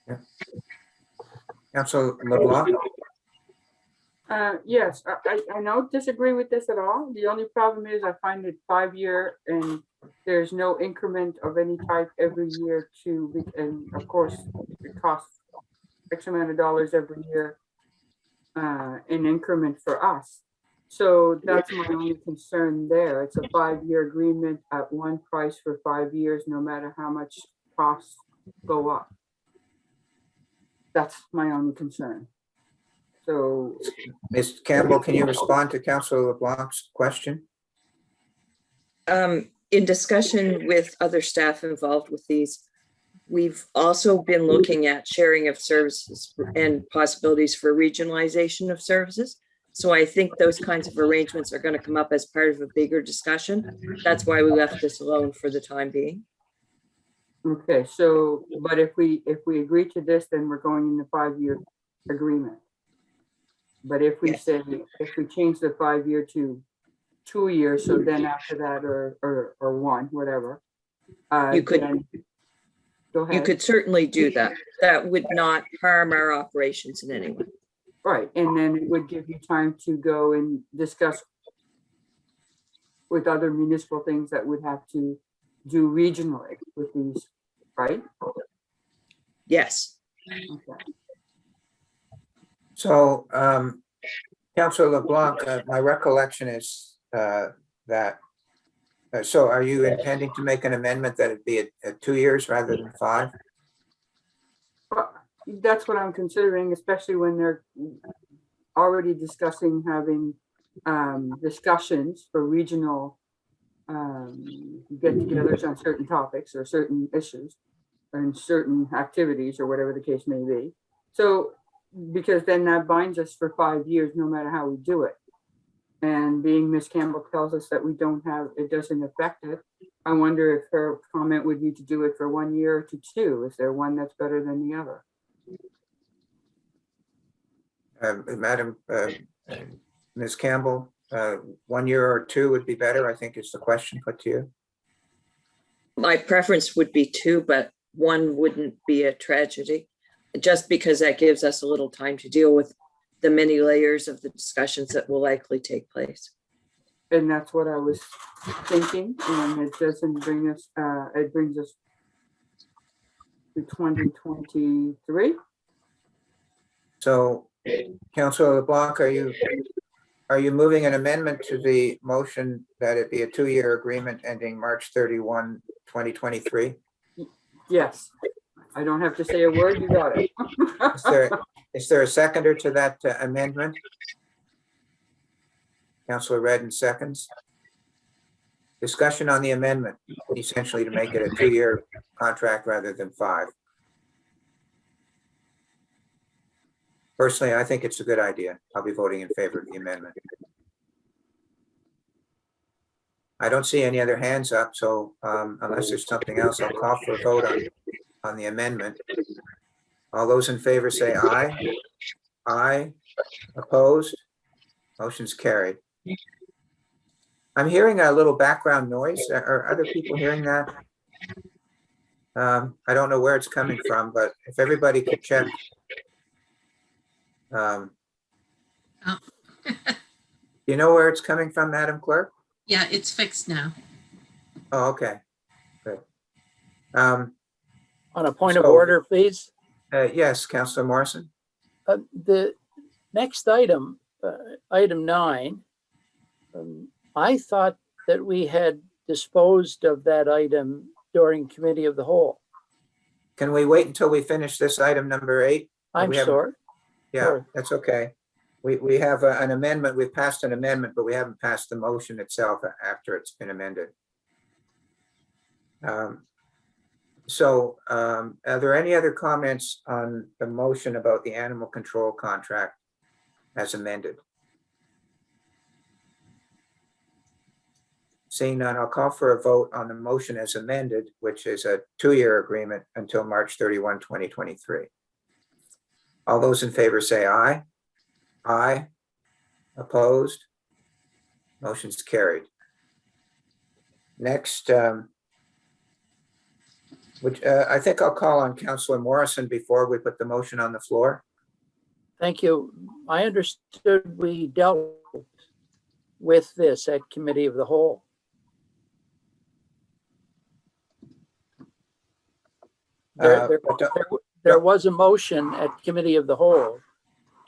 Yeah. Councilor LeBlanc? Yes, I don't disagree with this at all. The only problem is I find it 5-year and there's no increment of any type every year and of course it costs X amount of dollars every year in increment for us. So that's my only concern there. It's a 5-year agreement at one price for 5 years, no matter how much costs go up. That's my only concern. So, Ms. Campbell, can you respond to Councilor LeBlanc's question? In discussion with other staff involved with these, we've also been looking at sharing of services and possibilities for regionalization of services. So I think those kinds of arrangements are going to come up as part of a bigger discussion. That's why we left this alone for the time being. okay, so, but if we agree to this, then we're going in the 5-year agreement. But if we Yes. say, if we change the 5-year to 2 years, so then after that, or one, whatever. You could- then- Go You ahead. could certainly do that. That would not harm our operations in any way. Right, and then it would give you time to go and discuss with other municipal things that would have to do regionally with these, right? Yes. Okay. So, Councilor LeBlanc, my recollection is that, so are you intending to make an amendment that it be at 2 years rather than 5? That's what I'm considering, especially when they're already discussing having discussions for regional get-togethers on certain topics or certain issues and certain activities or whatever the case may be. So, because then that binds us for 5 years, no matter how we do it. And being Ms. Campbell tells us that we don't have, it doesn't affect it. I wonder if her comment would be to do it for 1 year or to 2. Is there one that's better than the other? Madam, Ms. Campbell, 1 year or 2 would be better, I think is the question put to you. My preference would be 2, but 1 wouldn't be a tragedy, just because that gives us a little time to deal with the many layers of the discussions that will likely take place. And that's what I was thinking, and it doesn't bring us, it brings us to 2023. So, Councilor LeBlanc, are you moving an amendment to the motion that it be a 2-year agreement ending March 31, 2023? Yes, I don't have to say a word, you got it. Is there a seconder to that amendment? Councilor Redden seconds. Discussion on the amendment, essentially to make it a 2-year contract rather than 5. Personally, I think it's a good idea. I'll be voting in favor of the amendment. I don't see any other hands up, so unless there's something else, I'll call for a vote on the amendment. All those in favor say aye. Aye. Opposed? Motion's carried. I'm hearing a little background noise. Are other people hearing that? I don't know where it's coming from, but if everybody could check. You know where it's coming from, Madam Clerk? Yeah, it's fixed now. Oh, okay, good. On a point of So- order, please. Yes, Councilor Morrison. The next item, item 9, I thought that we had disposed of that item during committee of the whole. Can we wait until we finish this item number 8? I'm We have- sorry. Yeah, Sure. that's okay. We have an amendment. We've passed an amendment, but we haven't passed the motion itself after it's been amended. So are there any other comments on the motion about the animal control contract as amended? Seeing none, I'll call for a vote on the motion as amended, which is a 2-year agreement until March 31, 2023. All those in favor say aye. Aye. Opposed? Motion's carried. Next, I think I'll call on Councilor Morrison before we put the motion on the floor. Thank you. I understood we dealt with this at committee of the whole. There was a motion at committee of the whole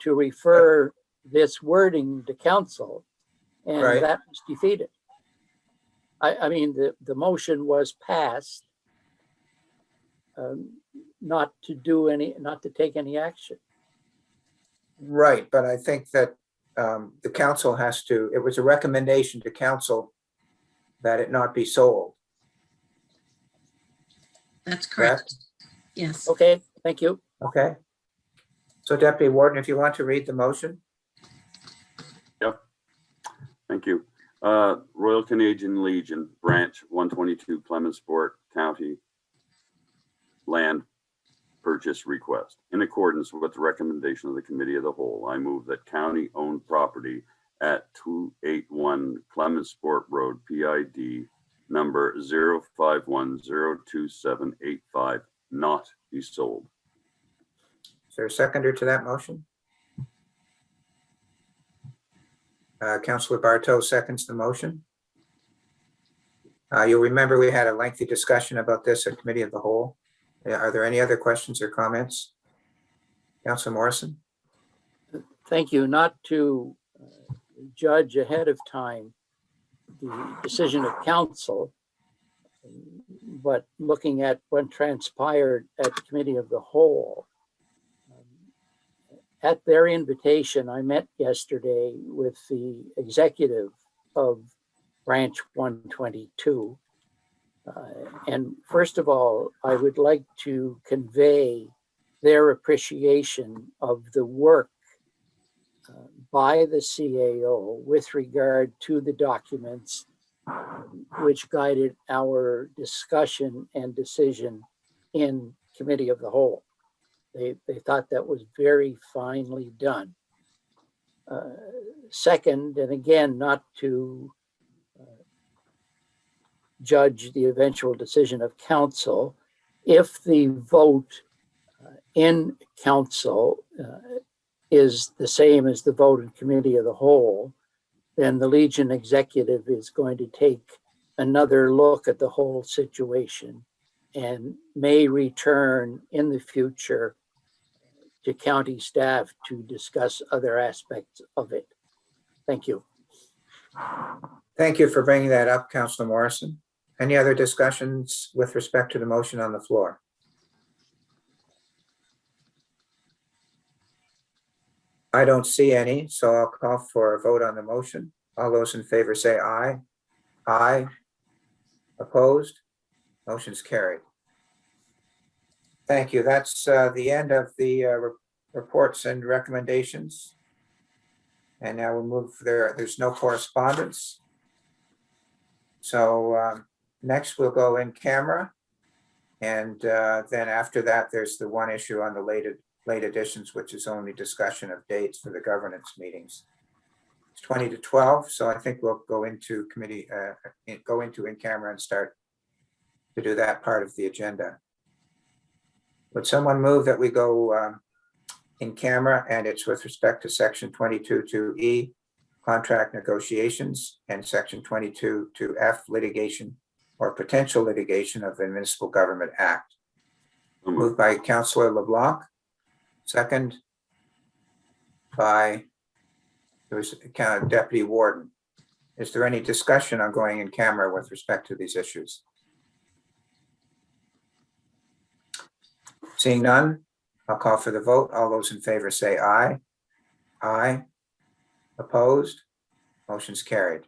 to refer this wording to council, and Right. that was defeated. I mean, the motion was passed not to take any action. Right, but I think that the council has to, it was a recommendation to council that it not be sold. That's correct. Yes. Okay, thank you. Okay. So Deputy Warden, if you want to read the motion. Yep. Thank you. Royal Canadian Legion, Branch 122, Clementsport County, land purchase request. In accordance with the recommendation of the Committee of the Whole, I move that county-owned property at 281 Clementsport Road, PID number 051-02785, not be sold. Is there a seconder to that motion? Councilor Barto seconds the motion. You'll remember we had a lengthy discussion about this at Committee of the Whole. Are there any other questions or comments? Councilor Morrison? Thank you. Not to judge ahead of time the decision of council, but looking at what transpired at Committee of the Whole. At their invitation, I met yesterday with the executive of Branch 122. And first of all, I would like to convey their appreciation of the work by the CAO with regard to the documents which guided our discussion and decision in Committee of the Whole. They thought that was very finely done. Second, and again, not to judge the eventual decision of council, if the vote in council is the same as the vote in Committee of the Whole, then the Legion executive is going to take another look at the whole situation and may return in the future to county staff to discuss other aspects of it. Thank you. Thank you for bringing that up, Councilor Morrison. Any other discussions with respect to the motion on the floor? I don't see any, so I'll call for a vote on the motion. All those in favor say aye. Aye. Opposed? Motion's carried. Thank you. That's the end of the reports and recommendations. And now we'll move there. There's no correspondence. So next we'll go in camera. And then after that, there's the one issue on the late additions, which is only discussion of dates for the governance meetings. It's 20 to 12, so I think we'll go into committee, go into in camera and start to do that part of the agenda. Would someone move that we go in camera, and it's with respect to section 22(2)E, contract negotiations, and section 22(2)F, litigation or potential litigation of the Municipal Government Act. Moved by Councillor LeBlanc, second by Deputy Warden. Is there any discussion on going in camera with respect to these issues? Seeing none, I'll call for the vote. All those in favor say aye. Aye. Opposed? Motion's carried.